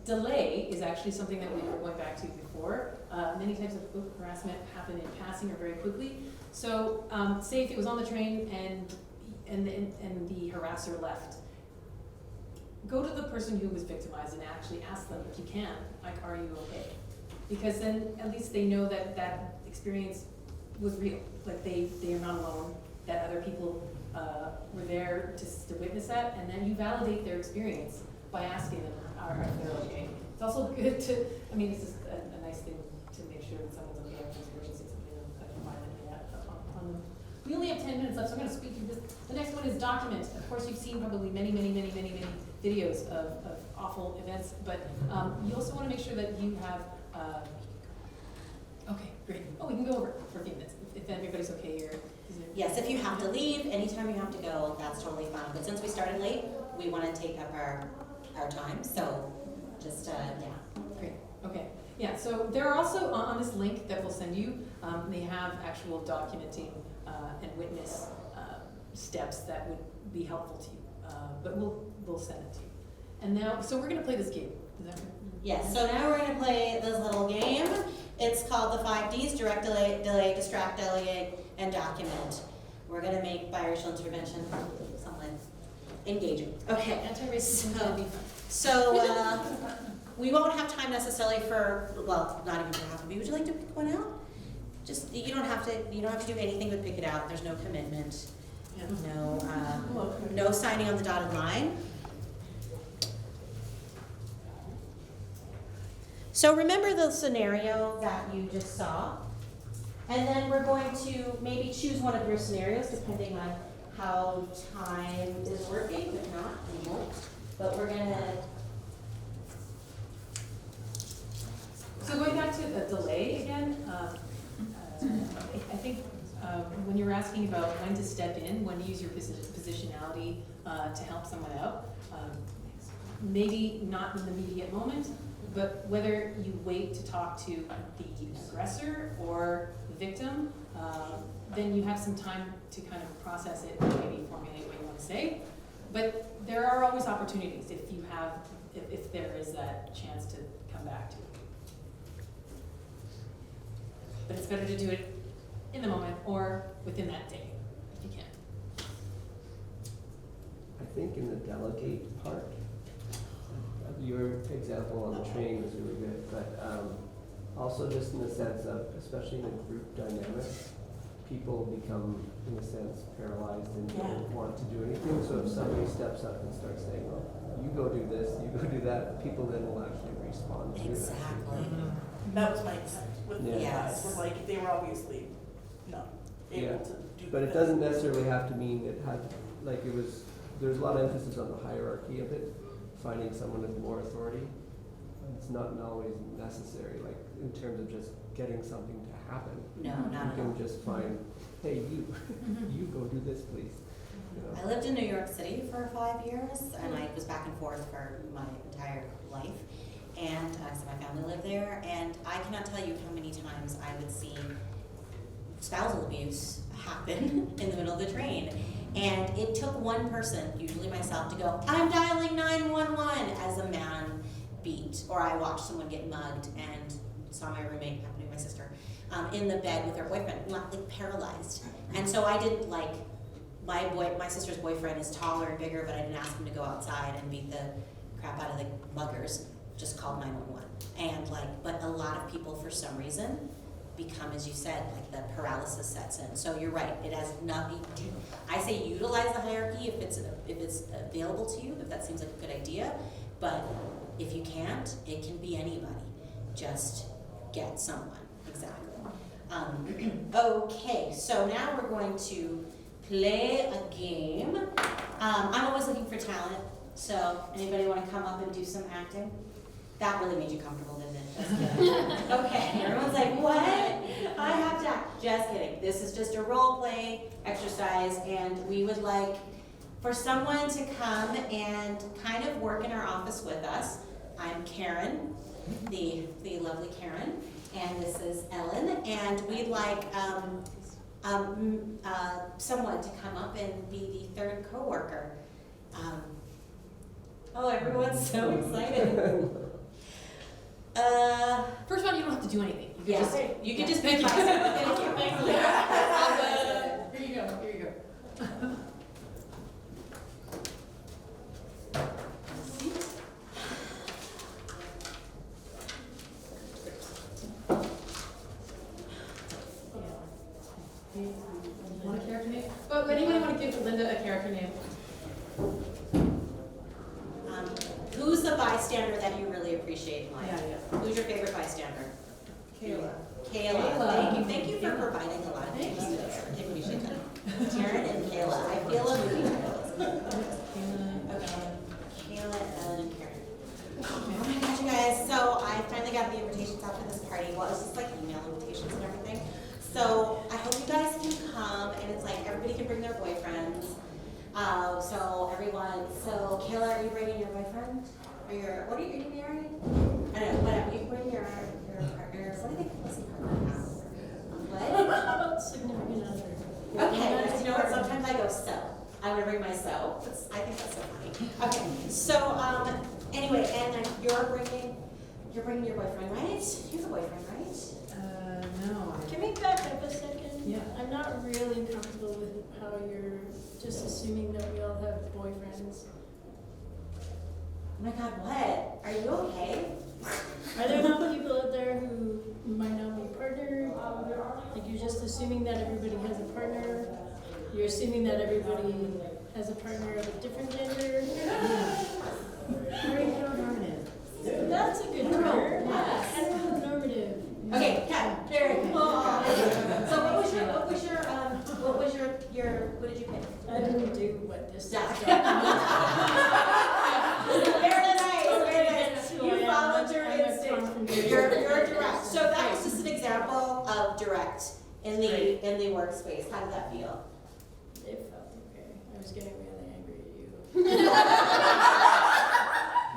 delay is actually something that we were going back to before. Many types of harassment happen in passing or very quickly. So, say if it was on the train and the harasser left, go to the person who was victimized and actually ask them, if you can, are you okay? Because then at least they know that that experience was real. They are not alone. That other people were there to witness that, and then you validate their experience by asking them, are they okay? It's also good to, it's just a nice thing to make sure that someone's okay after experiencing something violently on them. We only have 10 minutes left, so I'm going to speed through this. The next one is document. Of course, you've seen probably many videos of awful events, but you also want to make sure that you have, okay, great. Oh, we can go over for a few minutes if everybody's okay here. Yes, if you have to leave, anytime you have to go, that's totally fine. But since we started late, we want to take up our time, so just, yeah. Great, okay. Yeah, so there are also, on this link that we'll send you, they have actual documenting and witness steps that would be helpful to you. But we'll send it to you. And now, so we're going to play this game. Is that right? Yes, so now we're going to play this little game. It's called the 5 Ds, direct, delay, distract, delegate, and document. We're gonna make biracial intervention somewhat engaging. Okay. Anti-racism So- can be fun. So, we won't have time necessarily for, well, not even for half of you. Would you like to pick one out? Just, you don't have to do anything but pick it out. There's no commitment. Yeah. No signing on the dotted line. So remember the scenario that you just saw? And then we're going to maybe choose one of your scenarios depending on how time is working. If not, we won't. But we're gonna, So going back to the delay again, I think when you were asking about when to step in, when to use your positionality to help someone out, maybe not in the immediate moment, but whether you wait to talk to the aggressor or the victim, then you have some time to kind of process it and maybe formulate what you want to say. But there are always opportunities if there is that chance to come back to it. But it's better to do it in the moment or within that day, if you can. I think in the delegate part, your example on the train was really good, but also just in the sense of, especially in a group dynamic, people become, in a sense, paralyzed and don't want to do anything. So if somebody steps up and starts saying, well, you go do this, you go do that, people then will actually respond to it. exactly. That was my intent with the Yeah. guys, was like, they were obviously not able to do But it this. doesn't necessarily have to mean it had, like it was, there's a lot of emphasis on the hierarchy of it, finding someone with more authority. It's not always necessary, like in terms of just getting something to happen. No, not at You all. can just find, hey, you go do this, please. You know? I lived in New York City for 5 years, and I was back and forth for my entire life. And so my family lived there, and I cannot tell you how many times I would see spousal abuse happen in the middle of the train. And it took one person, usually myself, to go, I'm dialing 911 as a man beat. Or I watched someone get mugged and saw my roommate, happening to my sister, in the bed with her boyfriend, like paralyzed. And so I didn't like, my sister's boyfriend is taller and bigger, but I didn't ask him to go outside and beat the crap out of the muggers, just called 911. And but a lot of people for some reason become, as you said, like the paralysis sets in. So you're right, it has nothing to, I say utilize the hierarchy if it's available to you, if that seems like a good idea, but if you can't, it can be anybody. Just get someone, exactly. Okay, so now we're going to play a game. I'm always looking for talent, so anybody want to come up and do some acting? That really made you comfortable, didn't it? Just kidding. Okay, everyone's like, what? I have to act. Just kidding. This is just a role play exercise, and we would like for someone to come and kind of work in our office with us. I'm Karen, the lovely Karen, and this is Ellen, and we'd like someone to come up and be the third coworker. Oh, everyone's so excited. First one, you don't have to do anything. You can just pick Thank you. Thank you. Here you go. Here you go. Want a character name? Oh, anybody want to give Linda a character name? Who's the bystander that you really appreciate in life? Yeah. Who's your favorite bystander? Kayla. Kayla. Thank you for providing a lot of things to us. I appreciate that. Karen and Kayla. I feel a movie title. Okay. Kayla, Ellen, and Karen. Oh my gosh, you guys. So I finally got the invitations after this party. Well, it's just like email invitations and everything. So I hope you guys can come, and it's like everybody can bring their boyfriends. So everyone, Kayla, are you bringing your boyfriend? Are you married? I don't know, whatever, you can bring your partner, what do they call this partner now? What? Significant other. Okay, you know what, sometimes I go so. I'm gonna bring my so, I think that's so funny. Okay, so, anyway, and you're bringing your boyfriend, right? You have a boyfriend, right? No. Can we back up a second? Yeah. I'm not really comfortable with how just assuming that we all have boyfriends. Oh my God, what? Are you okay? Are there not people out there who might not be partnered? Like you're just assuming that everybody has a partner. You're assuming that everybody has a partner of a different gender. Very heteronormative. That's a good term. Yeah, heteronormative. Okay, cut. Very cool. So what did you pick? I didn't do what this is. Very nice, very nice. You followed your instinct. You're direct. So that was just an example of direct in the workspace. How did that feel? It felt okay. I was getting really angry at you.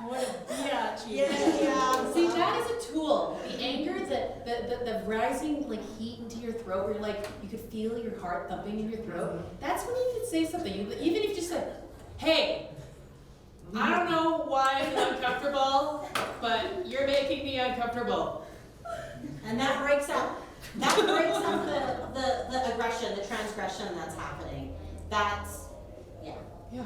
What a biatch you Yeah. See, that is a tool. The anger, the rising like heat into your throat, where you're like you could feel your heart thumping in your throat. That's when you could say something. Even if you just said, "Hey, I don't know why I'm uncomfortable, but you're making me uncomfortable." And that breaks up the aggression, the transgression that's happening. That's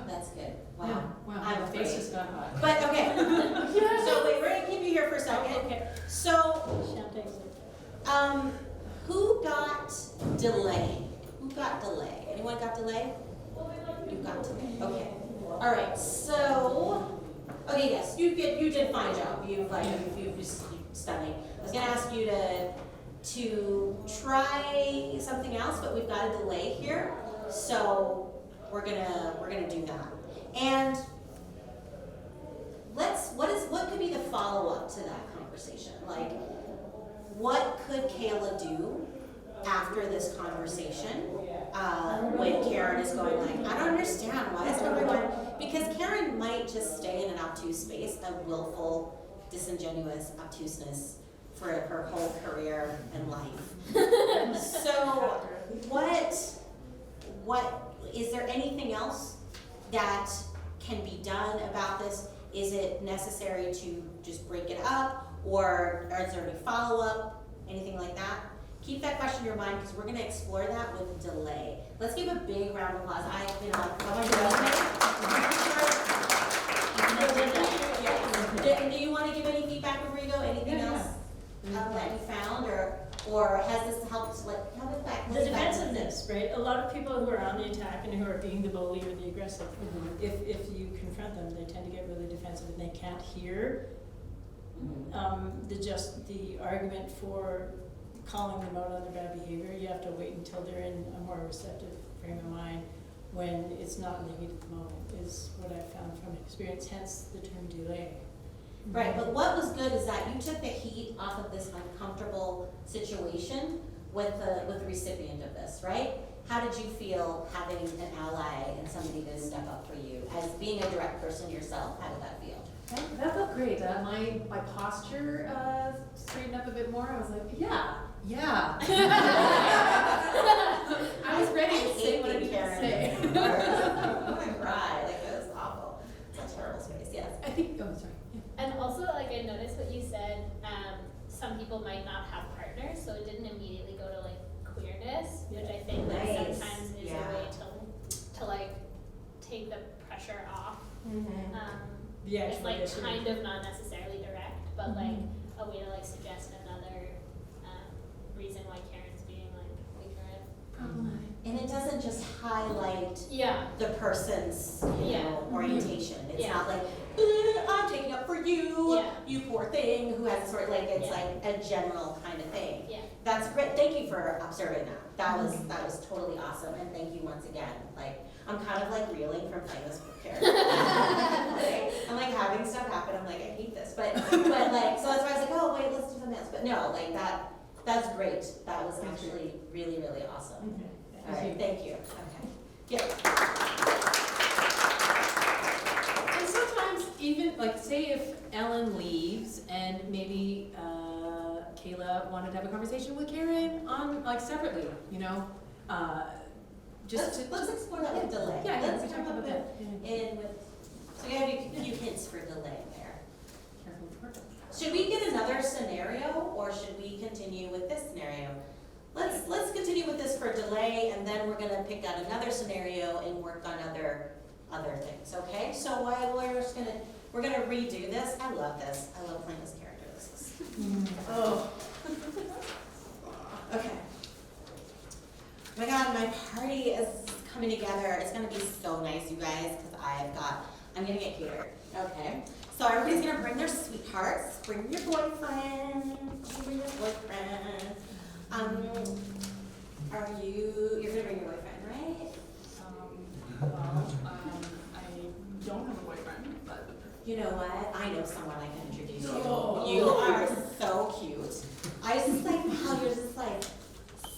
that's good. Wow. Yeah. Wow. I'm My afraid. face just got hot. But okay. So wait, we're gonna keep you here for a second. Okay. So who got delay? Who got delay? Anyone got delay? You got delay. Okay. All right. So okay, yes, you did a fine job. You've just stunning. I was gonna ask you to try something else, but we've got a delay here, so we're gonna do that. And what could be the follow-up to that conversation? Like, what could Kayla do after this conversation when Karen is going like, I don't understand, why is everyone, because Karen might just stay in an obtuse space, a willful, disingenuous obtuseness for her whole career and life. So what is there anything else that can be done about this? Is it necessary to just break it up, or is there any follow-up, anything like that? Keep that question in your mind, because we're going to explore that with delay. Let's give a big round of applause. Do you want to give any feedback before you go? Anything else that you found, or has this helped? The defensiveness, right? A lot of people who are on the attack and who are being the bully or the aggressive, if you confront them, they tend to get really defensive and they can't hear the argument for calling them out on their bad behavior. You have to wait until they're in a more receptive frame of mind when it's not in the heat of the moment, is what I've found from experience, hence the term delay. Right, but what was good is that you took the heat off of this uncomfortable situation with the recipient of this, right? How did you feel having an ally and somebody to step up for you? As being a direct person yourself, how did that feel? That felt great. My posture straightened up a bit more. I was like, yeah. I was ready to say what I needed to say. I'm gonna cry. Like, that was awful. It's a terrible space. Yes. I think. Oh, sorry. And also, like, I noticed what you said, some people might not have partners, so it didn't immediately go to, like, queerness, which I think like, sometimes is a way to, like, take the pressure off. It's, like, kind of not necessarily direct, but, like, a way to, like, suggest another reason why Karen's being, like, weaker and problematic. And it doesn't just highlight the person's orientation. It's not like, I'm taking up for you, you poor thing, who has sort of like, it's like a general kind of thing. That's great. Thank you for observing that. That was totally awesome, and thank you once again. Like, I'm kind of like reeling from playing this character. I'm like having stuff happen. I'm like, I hate this, but like, so that's why I was like, oh wait, let's do something else. But no, like that's great. That was actually really, really awesome. All right, thank you. Okay. Yeah. And sometimes even, like, say if Ellen leaves and maybe Kayla wanted to have a conversation with Karen on, like, separately, you know? Let's explore that with delay. Yeah, let's we talk talked about that. So we have a few hints for delay there. Should we get another scenario, or should we continue with this scenario? Let's continue continue with this for delay, and then we're gonna pick out another scenario and work on other things, okay? So we're gonna redo this. I love this. I love playing this character. This is, oh. Okay. Oh my God, my party is coming together. It's gonna be so nice, you guys, because I'm gonna get catered, okay? So everybody's gonna bring their sweethearts, bring your boyfriend, bring your boyfriend. You're gonna bring your boyfriend, right? I don't have a boyfriend, but. You know what? I know someone I can introduce you. No. You are so cute. I was just like, wow, you're just like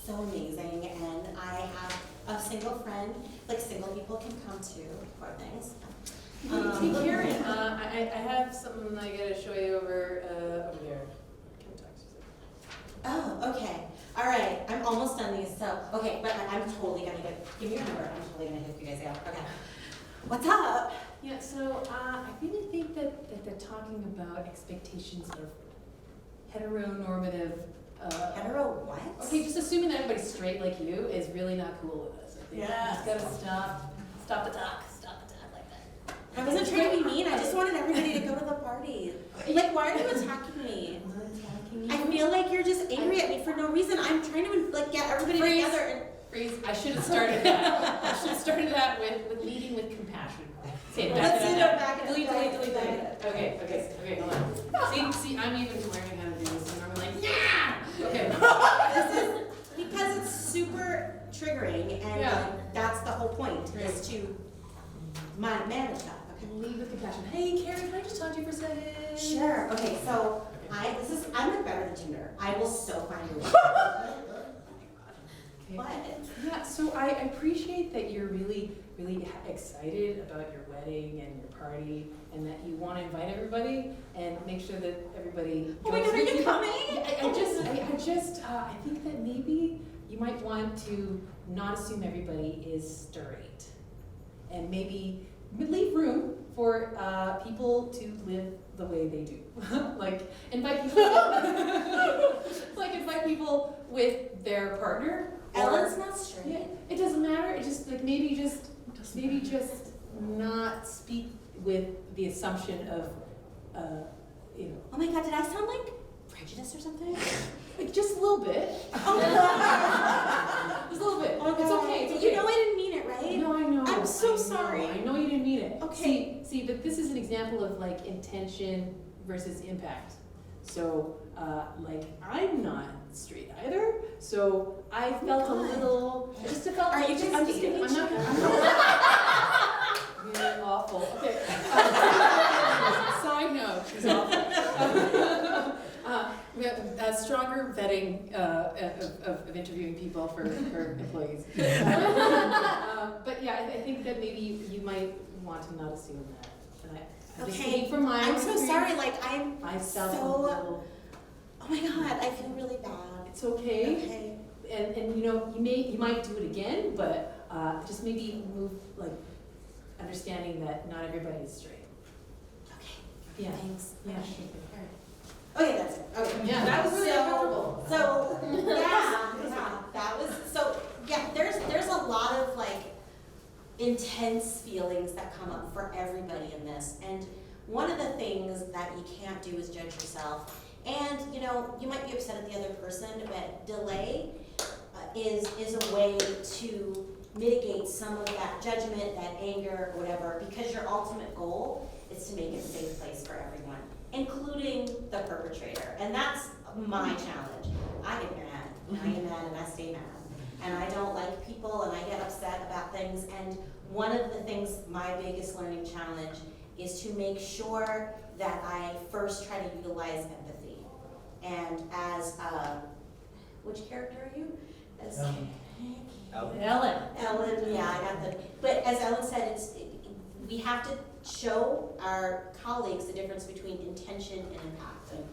so amazing. And I have a single friend, like single people can come too, poor things. Hey Karen, I have something I gotta show you over here. Can talk to you. Oh, okay. All right. I'm almost done these. So, okay, but I'm totally gonna give me your number. I'm totally gonna hit you guys out. Okay. What's up? Yeah, so I really think that they're talking about expectations of heteronormative. Hetero what? Okay, just assuming that everybody's straight like you is really not cool with us. I think Yeah. you just gotta stop the talk like that. I wasn't trying to be mean. I just wanted everybody to go to the party. Like, why are you attacking me? I'm not attacking you. I feel like you're just angry at me for no reason. I'm trying to like get everybody together and. Freeze. I should have started that. I should have started that with leading with compassion. Say it back. Let's do that back. Delete. Okay, hold on. See, I'm even learning how to do this, and I'm like, yeah! Okay. This is because it's super triggering, and Yeah. that's the whole point, is to manage that. Okay. Lead with compassion. Hey, Karen, can I just talk to you for a second? Sure. Okay, so I'm like better than Tinder. I will so find you. What? Yeah, so I appreciate that you're really excited about your wedding and your party, and that you want to invite everybody and make sure that everybody. Oh my God, are you coming? I think that maybe you might want to not assume everybody is straight, and maybe leave room for people to live the way they do. Like invite people with their partner. Ellen's not straight. Yeah, it doesn't matter. It just like maybe just not speak with the assumption of Oh my God, did I sound like prejudiced or something? like just a little bit. Oh Just a little bit. Oh, It's okay. It's okay. You know I didn't mean it, right? No, I know. I'm so sorry. I know you didn't mean it. Okay. See, but this is an example of like intention versus impact. So, like, I'm not straight either. So I felt a little. I just felt. Are you just I'm just dating kidding. I'm each not. You're awful. Okay. Side note. She's awful. We have a stronger vetting of interviewing people for employees. But yeah, I think that maybe you might want to not assume that. And I just speaking from my I'm so experience, sorry. Like I'm I felt so. a little. Oh my God, I feel really bad. It's okay. Okay. And you know you might do it again, but just maybe move like understanding that not everybody is straight. Okay. Yeah. Thanks. Yeah. Okay, that's it. Okay. Yeah, that was really uncomfortable. So that was so. Yeah, there's a lot of like intense feelings that come up for everybody in this, and one of the things that you can't do is judge yourself. And you know, you might be upset at the other person, but delay is a way to mitigate some of that judgment, that anger, whatever, because your ultimate goal is to make it a safe place for everyone, including the perpetrator. And that's my challenge. I get mad, and I get mad, and I stay mad. And I don't like people, and I get upset about things. And one of the things, my biggest learning challenge, is to make sure that I first try to utilize empathy. And as, which character are you? As Ellen. Ellen, yeah, I got the, but as Ellen said, we have to show our colleagues the difference between intention and impact. And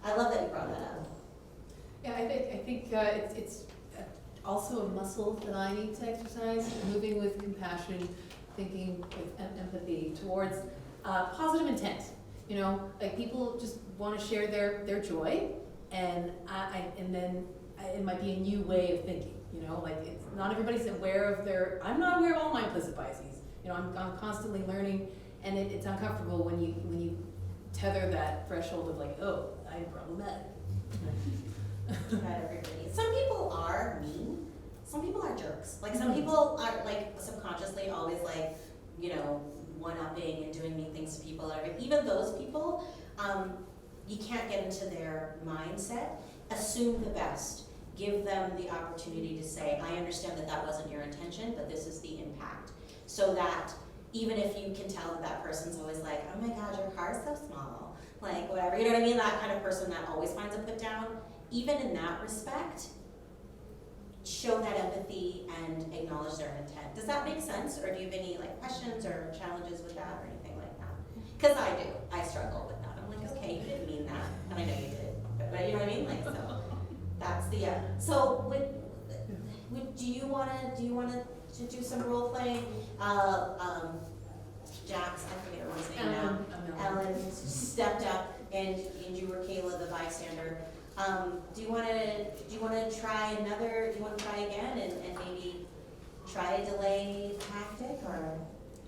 I love that you brought that up. Yeah, I think it's also a muscle that I need to exercise, moving with compassion, thinking with empathy towards positive intent. You know, like people just want to share their joy, and then I it might be a new way of thinking, you know, like it's, not everybody's aware of I'm not aware of all my implicit biases. You know, I'm constantly learning, and it's uncomfortable when you tether that threshold of like, oh, I'm problematic. Not everybody. Some people are mean. Some people are jerks. Like some people are like subconsciously always like, you know, one-upping and doing mean things to people. And everything. Even those people, you can't get into their mindset. Assume the best. Give them the opportunity to say, I understand that that wasn't your intention, but this is the impact. So that even if you can tell that that person's always like, oh my God, your car is so small, like whatever, you know what I mean? That kind of person that always finds a put down. Even in that respect, show that empathy and acknowledge their intent. Does that make sense? Or do you have any like questions or challenges with that or anything like that? Because I do. I struggle with that. I'm like, okay, you didn't mean that. And I know you did. But you know what I mean? Like, so that's the, so do you wanna to do some role playing? Jaqs, I forget her name now. Ellen stepped up and you were Kayla, the bystander. Do you wanna try again and maybe try a delay tactic or?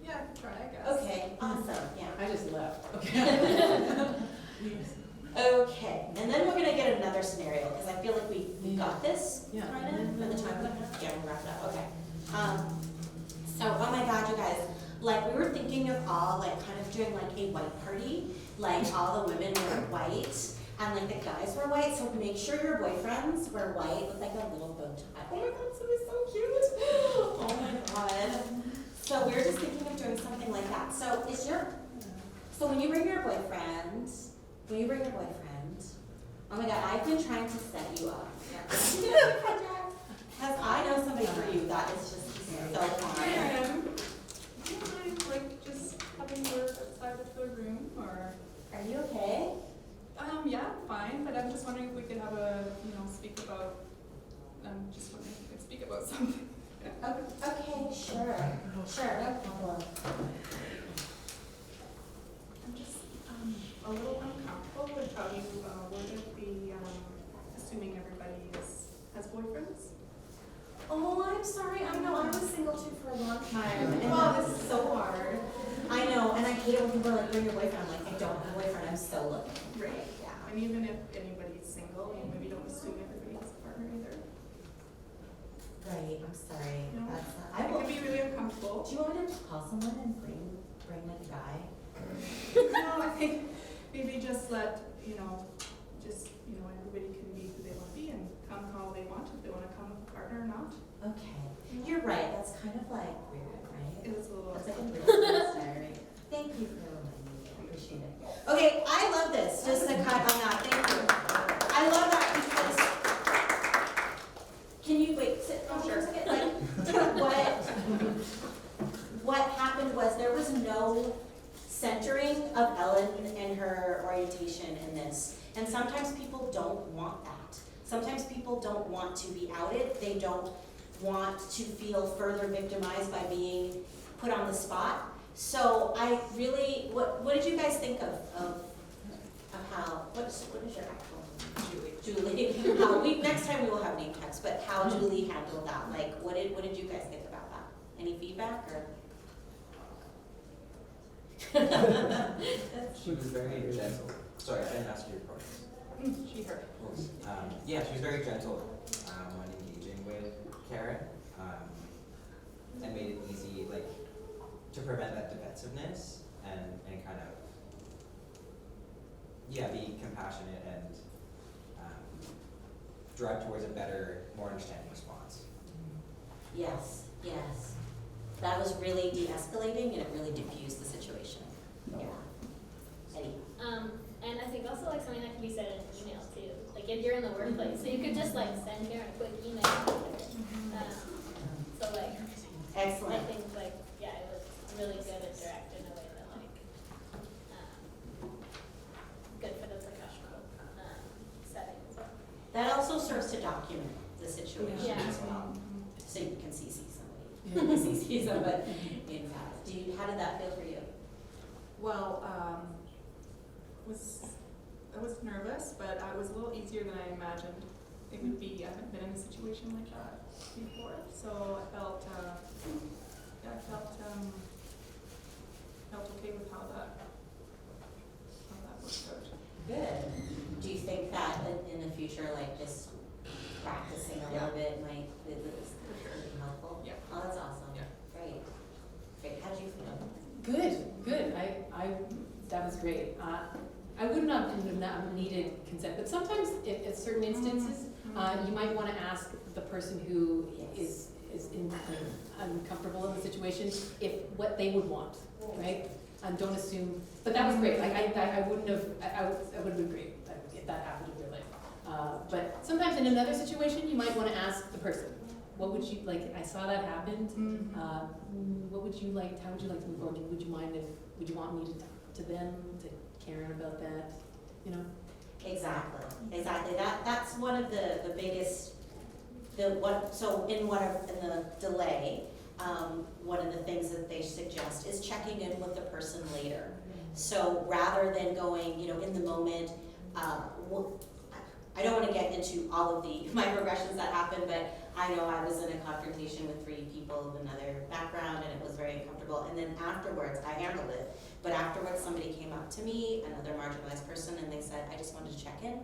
Yeah, I can try, I guess. Okay, awesome, yeah. I just left. Okay. Okay, and then we're gonna get another scenario, because I feel like we got this, Yeah. kind of, by the time we we'll wrap it up, okay. So, oh my God, you guys, like, we were thinking of all, like, kind of doing, like, a white party, like, all the women were white, and, like, the guys were white, so make sure your boyfriends were white with, like, a little bow tie. Oh my God, so it's so cute! Oh my God. So we were just thinking of doing something like that. So when you bring your boyfriend, oh my God, I've been trying to set you up. Because I know somebody for you that is just so fun. Like just having work outside of the room, or are you okay? Yeah, fine. But I'm just wondering if we could have speak about. I'm just wondering if we could speak about something. Okay, sure, no problem. I'm just a little uncomfortable with how you worded the assuming everybody has boyfriends. Oh, I'm sorry. I know I was single too for a long time, and that was so hard. I know, and I hate it when people are like, "Bring your boyfriend." I'm like, I don't have a boyfriend. I'm still looking. Right. Yeah. And even if anybody's single, you maybe don't assume everybody has a partner either. Right. I'm sorry. No, That's it can be really uncomfortable. Do you want me to call someone and bring like a guy? No, I think maybe just let everybody can be who they want to be and come how they want. If they want to come with a partner or not. Okay. You're right. That's kind of like weird, right? It was a little. That's like a weird story. Thank you for reminding me. I appreciate it. Okay, I love this. Just to cut on that. Thank you. I love that because. Can you wait? Sit down for a second. Like what happened was there was no centering of Ellen and her orientation in this. And sometimes people don't want that. Sometimes people don't want to be outed. They don't want to feel further victimized by being put on the spot. So I really, what did you guys think of how, what is your actual Julie. Next time we will have name tags, but how Julie handled that. Like, what did you guys think about that? Any feedback or? She was very gentle. Sorry, I didn't ask you your questions. She heard. Yeah, she was very gentle when engaging with Karen, and made it easy, like, to prevent that defensiveness and kind of, be compassionate and drive towards a better, more understanding response. Yes. That was really de-escalating and it really diffused the situation. Yeah. Eddie. And I think also like something that can be said in an email too. Like if you're in the workplace, so you could just like send Karen a quick email. So like, excellent. I think like it was really good and direct in a way that like good for the professional setting as well. That also serves to document the situation as well, so you can CC somebody. CC somebody in that. How did that feel for you? Well, I was nervous, but it was a little easier than I imagined it would be, I haven't been in a situation like that before, so I felt, felt okay with how that worked out. Good. Do you think that in the future, like just practicing a little bit might be helpful? Yeah. Oh, that's awesome. Yeah. Great. Great. How'd you feel? Good. I that was great. I would not have needed consent, but sometimes at certain instances, you might want to ask the person who is uncomfortable in the situation if what they would want, right? And don't assume. But that was great. Like I wouldn't have. I would have been great if that happened in your life. But sometimes in another situation, you might want to ask the person, what would you like? I saw that happen. What would you like? How would you like to move forward? Would you mind if? Would you want me to talk to them, to Karen about that? You know. Exactly. That's one of the biggest. So in the delay, one of the things that they suggest is checking in with the person later. So rather than going, in the moment, I don't want to get into all of the microaggressions that happen, but I know I was in a confrontation with 3 people of another background, and it was very uncomfortable. And then afterwards, I handled it. But afterwards, somebody came up to me, another marginalized person, and they said, I just wanted to check in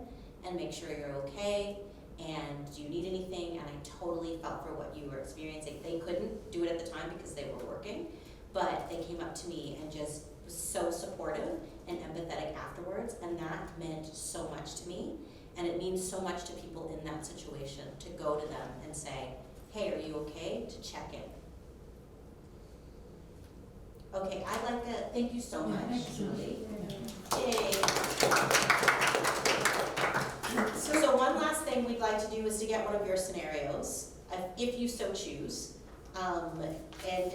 and make sure you're okay. And do you need anything? And I totally felt for what you were experiencing. They couldn't do it at the time because they were working, but they came up to me and just was so supportive and empathetic afterwards, and that meant so much to me. And it means so much to people in that situation to go to them and say, hey, are you okay? To check in. Okay, I'd like to thank you so much, Julie. Yay. So one last thing we'd like to do is to get one of your scenarios, if you so choose. And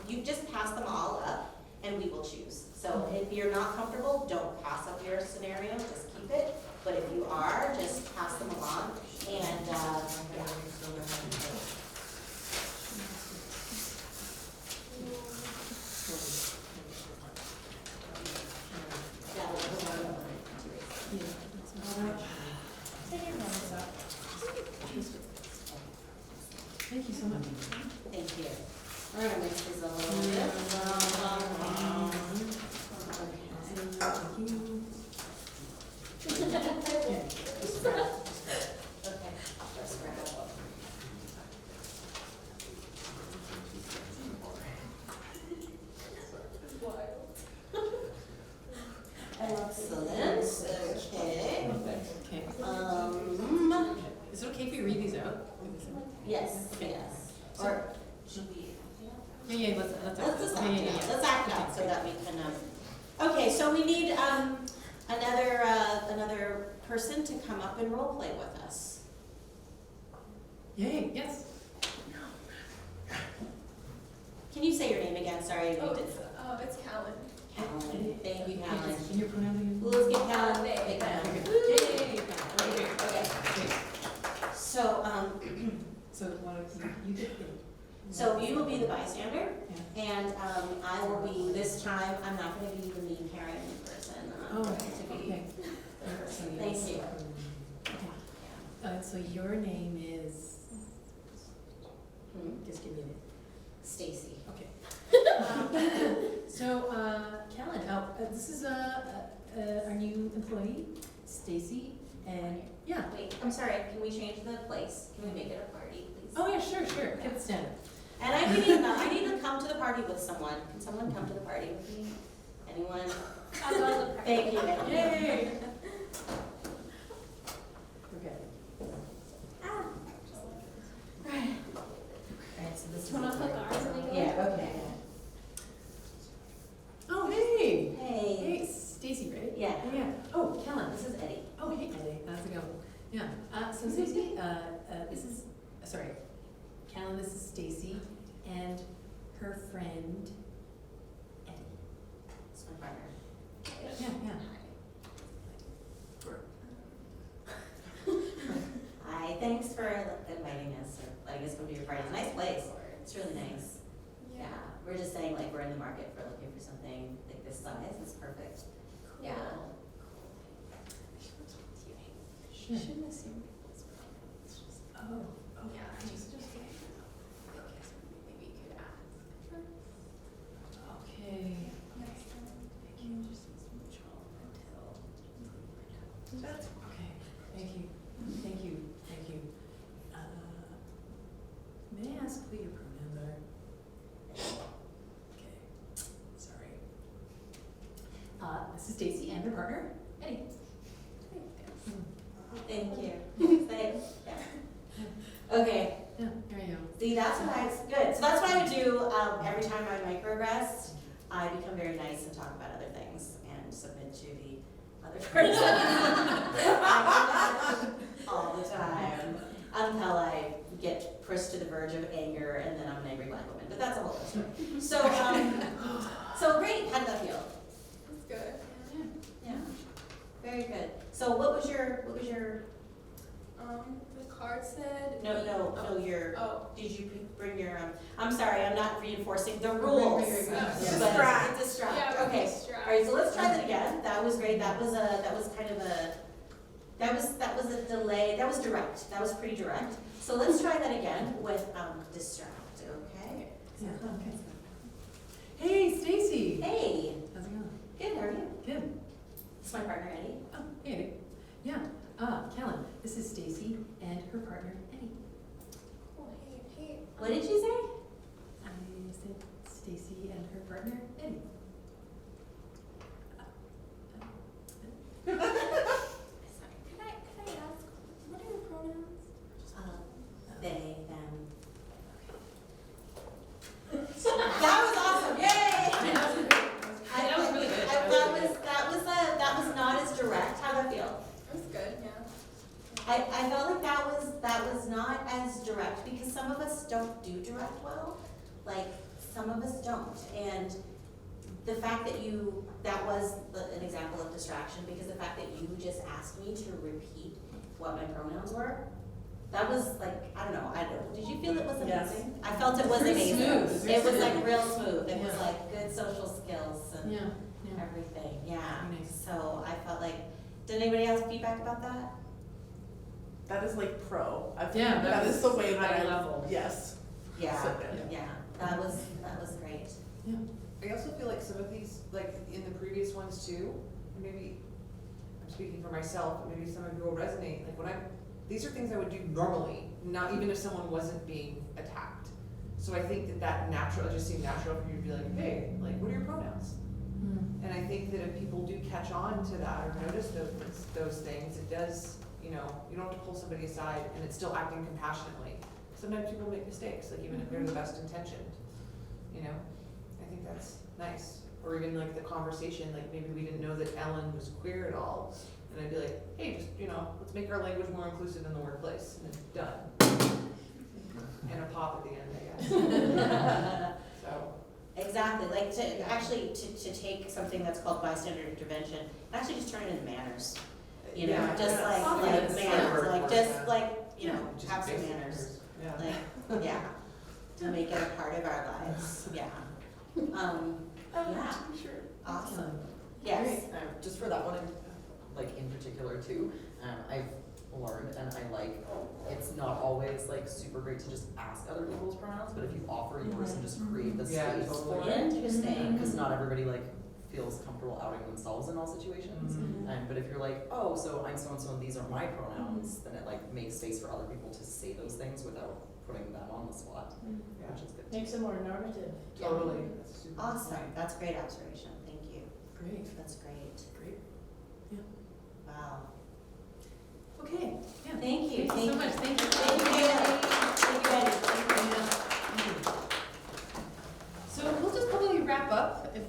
you just pass them all up and we will choose. So if you're not comfortable, don't pass up your scenario, just keep it. But if you are, just pass them along. And yeah. Thank you so much. Thank you. All right, mix this a little bit. Okay, just grab it. Excellent. Okay. Okay. Is it okay if we read these out? Yes. Yes. Or should we? Yeah. Let's just let's act out so that we can. Okay, so we need another person to come up and role play with us. Yay! Yes. Can you say your name again? Sorry, we did. It's Callan. Callan. Thank you, Callan. Can you pronounce again? Well, let's get Callan. Hey. Yay! Okay. So So you did. So you will be the bystander, and I will be, this time, I'm not going to be the mean Karen person. Okay. Thank you. Okay. So your name is? Just give me a minute. Stacy. Okay. So, Callan, this is our new employee, Stacy, and yeah. Wait, I'm sorry, can we change the place? Can we make it a party, please? Oh yeah, sure. Get the stand. And I need to come to the party with someone. Can someone come to the party with me? Anyone? I'll go to the party. Thank you. Yay! Okay. Alright, so this is. Do you want to hook ours and we go? Yeah, okay. Oh hey. Hey. Stacy, right? Yeah. Yeah. Oh, Callan. This is Eddie. Oh hey, Eddie. How's it going? Yeah. So Stacy, this is sorry. Callan, this is Stacy, and her friend, Eddie. It's my partner. Yeah. Hi, thanks for inviting us or letting us come to your party. It's a nice place. It's really nice. Yeah. We're just saying like we're in the market for looking for something like this size. It's perfect. Cool. Yeah. You shouldn't assume. Oh, Yeah, okay. just maybe we could ask. Okay. Next time. That's okay. Thank you. Thank you. Thank you. May I ask what your pronouns are? Okay. Sorry. This is Stacy and her partner, Eddie. Thank you. Thanks. Yeah. Okay. Yeah, there you go. See, that's what I, good. So that's what I would do every time I microaggress. I become very nice and talk about other things and submit to the other person. I do that all the time until I get pushed to the verge of anger and then I'm an angry black woman. But that's a whole other story. So great. How did that feel? That's good. Yeah. Very good. So what was your the card said. your, Oh. did you bring your, I'm sorry, I'm not reinforcing the rules. Distract. Distract, Yeah, okay. distract. All right, so let's try that again. That was great. That was kind of a, that was a delay. That was direct. That was pretty direct. So let's try that again with, distract, okay? Yeah. Okay. Hey, Stacy. Hey. How's it going? Good, how are you? Good. This is my partner, Eddie. Oh, hey, Eddie. Yeah. Kellen, this is Stacy and her partner, Eddie. Oh, hey. What did you say? I said Stacy and her partner, Eddie. Sorry, could I ask, what are your pronouns? They, them. That was awesome, yay! That was really good. That was not as direct. How'd that feel? It was good, yeah. I felt like that was not as direct because some of us don't do direct well. Like, some of us don't. And the fact that that was an example of distraction because the fact that you just asked me to repeat what my pronouns were, that was like, I don't know, did you feel it was amazing? Yes. I felt it was Very amazing. smooth. It was like real smooth. It was like good social skills and Yeah. everything, yeah. Very nice. So I felt like, did anybody else feedback about that? That is like pro. Yeah, that is the way that high I level. Yes. Yeah, So good. yeah, that was great. Yeah. I also feel like some of these, like in the previous ones too, maybe, I'm speaking for myself, but maybe some of you will resonate, like these are things I would do normally, not even if someone wasn't being attacked. So I think that natural, it just seemed natural for you to be like, hey, like, what are your pronouns? Mm. And I think that if people do catch on to that or notice those things, it does, you don't have to pull somebody aside and it's still acting compassionately. Sometimes people make mistakes, like even if they're the best intentioned, I think that's nice. Or even like the conversation, like maybe we didn't know that Ellen was queer at all. And I'd be like, hey, just, let's make our language more inclusive in the workplace. And it's done. And a pop at the end, I guess. So. Exactly, like to take something that's called bystander intervention, and actually just turn it into manners. Yeah, Just yeah. like Confidence. manners, like just Yeah. like, Just have some basic manners. Yeah. Like, yeah, to make it a part of our lives, yeah. Yeah, Sure. awesome. Yes. Just for that one, like in particular too, I've learned and I like, it's not always like super great to just ask other people's pronouns, but if you offer yours and just create the space for it. Interesting. Because not everybody like feels comfortable outing themselves in all situations. But if you're like, oh, so I'm so and so and these are my pronouns, then it like makes space for other people to say those things without putting them on the spot, which is good. Makes it more normative. Totally. That's super Awesome, point. that's a great observation, thank you. Great. That's great. Great. Yeah. Wow. Okay. Yeah. Thank you. Thank you so much. Thank you. Thank you, Eddie. Thank you, Eddie. So we'll just probably wrap up if,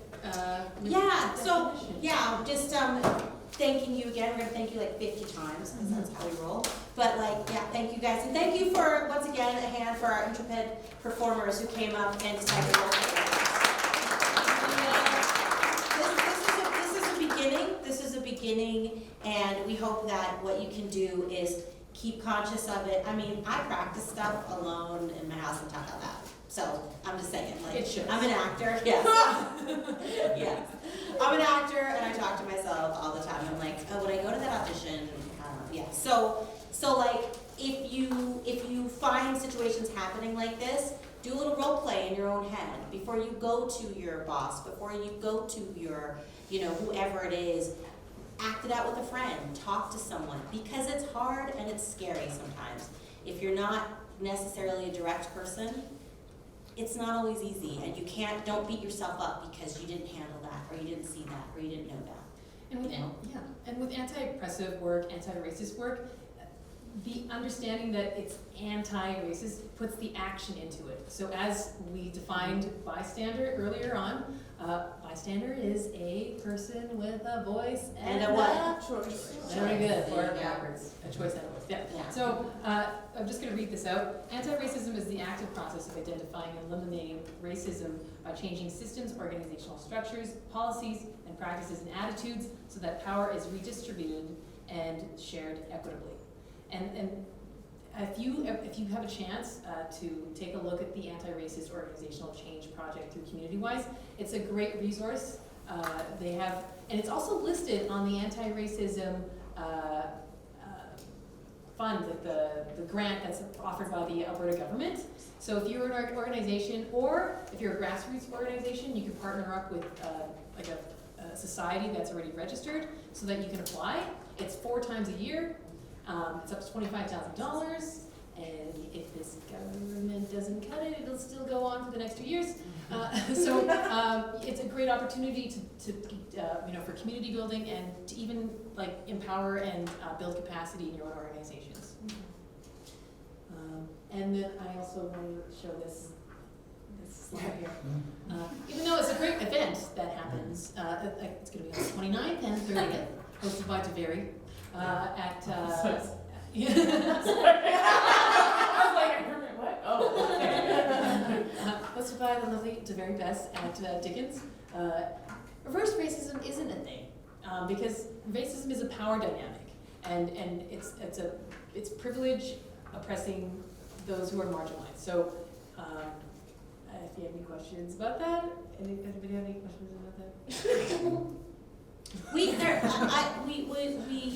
Yeah, so, yeah, just thanking you again. We're gonna thank you like 50 times, because that's how we roll. But like, yeah, thank you guys. And thank you for, once again, a hand for our intrepid performers who came up and decided to work with us. This is a beginning, and we hope that what you can do is keep conscious of it. I mean, I practice stuff alone in my house and talk out loud. So I'm just saying, like, I'm an actor. Yes. Yes. I'm an actor, and I talk to myself all the time. I'm like, oh, when I go to that audition, yeah. So like, if you find situations happening like this, do a little role play in your own head before you go to your boss, before you go to your, whoever it is. Act it out with a friend, talk to someone, because it's hard and it's scary sometimes. If you're not necessarily a direct person, it's not always easy, and don't beat yourself up because you didn't handle that, or you didn't see that, or you didn't know that. And with anti-oppressive work, anti-racist work, the understanding that it's anti-racist puts the action into it. So as we defined bystander earlier on, bystander is a person with a voice and a what? Choice. Very good. Or backwards. A choice and a voice. Yeah. So I'm just going to read this out. Anti-racism is the active process of identifying and eliminating racism by changing systems, organizational structures, policies, and practices and attitudes so that power is redistributed and shared equitably. And if you have a chance to take a look at the Anti-Racist Organizational Change Project through CommunityWise, it's a great resource. They have, and it's also listed on the anti-racism fund, like the grant that's offered by the Alberta government. So if you're an organization, or if you're a grassroots organization, you can partner up with like a society that's already registered so that you can apply. It's 4 times a year. It's up to $25,000, and if this government doesn't cut it, it'll still go on for the next 2 years. So it's a great opportunity to for community building and to even like empower and build capacity in your own organizations. And then I also want to show this slide here. Even though it's a great event that happens, it's going to be on the 29th and 30th, hosted by Deveri. At I was like, I heard what? Oh, okay. Hosted by the lovely Deveri Best at Dickens. Reverse racism isn't a thing because racism is a power dynamic, and it's privilege oppressing those who are marginalized. So, if you have any questions about that, anybody have any questions about that? We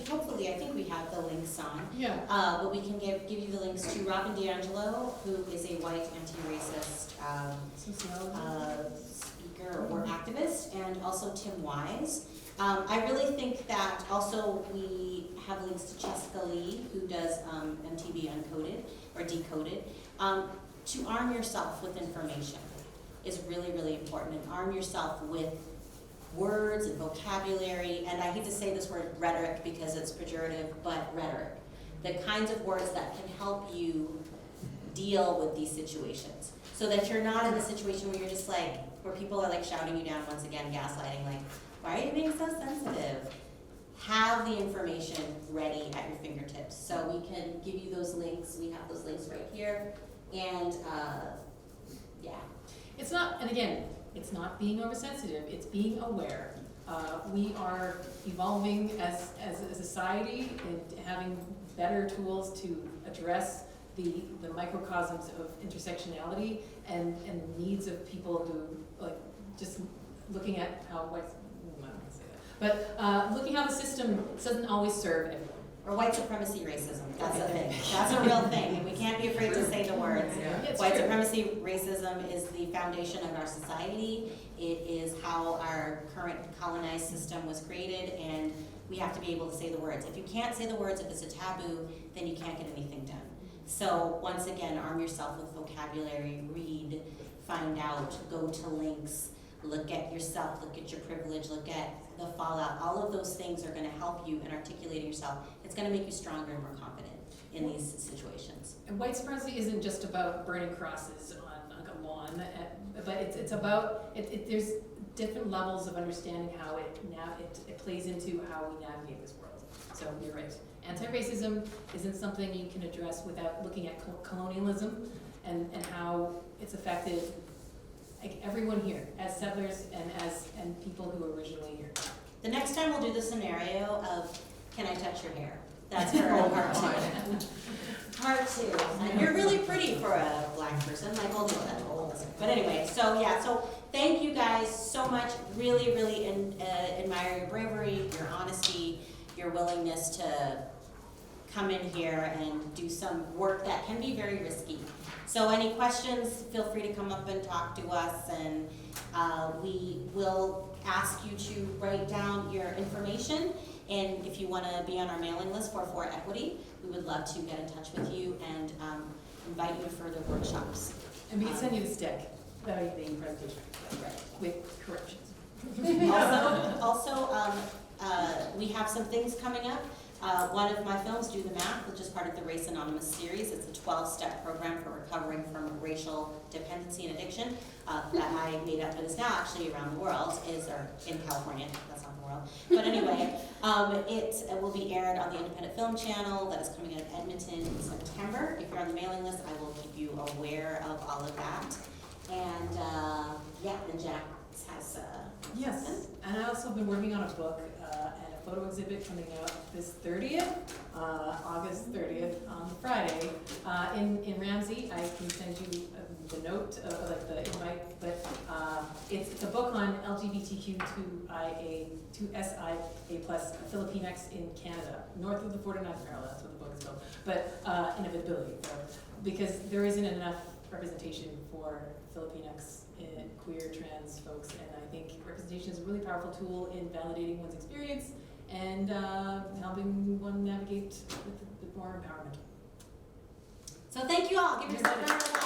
hopefully, I think we have the links on. Yeah. But we can give you the links to Robin DiAngelo, who is a white anti-racist speaker or activist, and also Tim Wise. I really think that also we have links to Jessica Lee, who does MTV Uncoded or Decoded. To arm yourself with information is really, really important, and arm yourself with words and vocabulary, and I hate to say this word rhetoric because it's pejorative, but rhetoric. The kinds of words that can help you deal with these situations so that you're not in a situation where you're just like, where people are like shouting you down, once again, gaslighting, like, why are you being so sensitive? Have the information ready at your fingertips. So we can give you those links. We have those links right here. And yeah. It's not, and again, it's not being oversensitive, it's being aware. We are evolving as a society and having better tools to address the microcosms of intersectionality and needs of people who, like, just looking at how, I don't want to say that, but looking how the system doesn't always serve everyone. Or white supremacy racism, that's a thing. That's a real thing, and we can't be afraid to say the words. Yeah. White supremacy racism is the foundation of our society. It is how our current colonized system was created, and we have to be able to say the words. If you can't say the words, if it's a taboo, then you can't get anything done. So once again, arm yourself with vocabulary, read, find out, go to links, look at yourself, look at your privilege, look at the fallout. All of those things are going to help you in articulating yourself. It's going to make you stronger and more confident in these situations. And white supremacy isn't just about burning crosses on like a lawn, but it's about, there's different levels of understanding how it plays into how we navigate this world. So you're right. Anti-racism isn't something you can address without looking at colonialism and how it's affected like everyone here, as settlers and people who were originally here. The next time we'll do the scenario of, can I touch your hair? That's for part 2. Part 2. And you're really pretty for a black person. Like, we'll deal with that whole thing. But anyway, so yeah, so thank you guys so much. Really, really admire your bravery, your honesty, your willingness to come in here and do some work that can be very risky. So any questions, feel free to come up and talk to us, and we will ask you to write down your information, and if you want to be on our mailing list for equity, we would love to get in touch with you and invite you to further workshops. And we can send you the stick, that would be presentation, with corrections. Also, we have some things coming up. One of my films, Do the Math, which is part of the Race Anonymous series. It's a 12-step program for recovering from racial dependency and addiction that I made up, but is now actually around the world, or in California, that's not the world. But anyway, it will be aired on the Independent Film Channel that is coming out of Edmonton in September. If you're on the mailing list, I will keep you aware of all of that. And and Jaqs has Yes, and I also have been working on a book and a photo exhibit coming out this 30th, August 30th, on Friday, in Ramsey. I can send you the note, like the invite, but it's a book on LGBTQ2IA+, Filipinx in Canada, north of the 49th parallel, that's what the book is called, but inevitability, because there isn't enough representation for Filipinx, queer, trans folks, and I think representation is a really powerful tool in validating one's experience and helping one navigate with more empowerment. So thank you all. Give yourself a round of applause.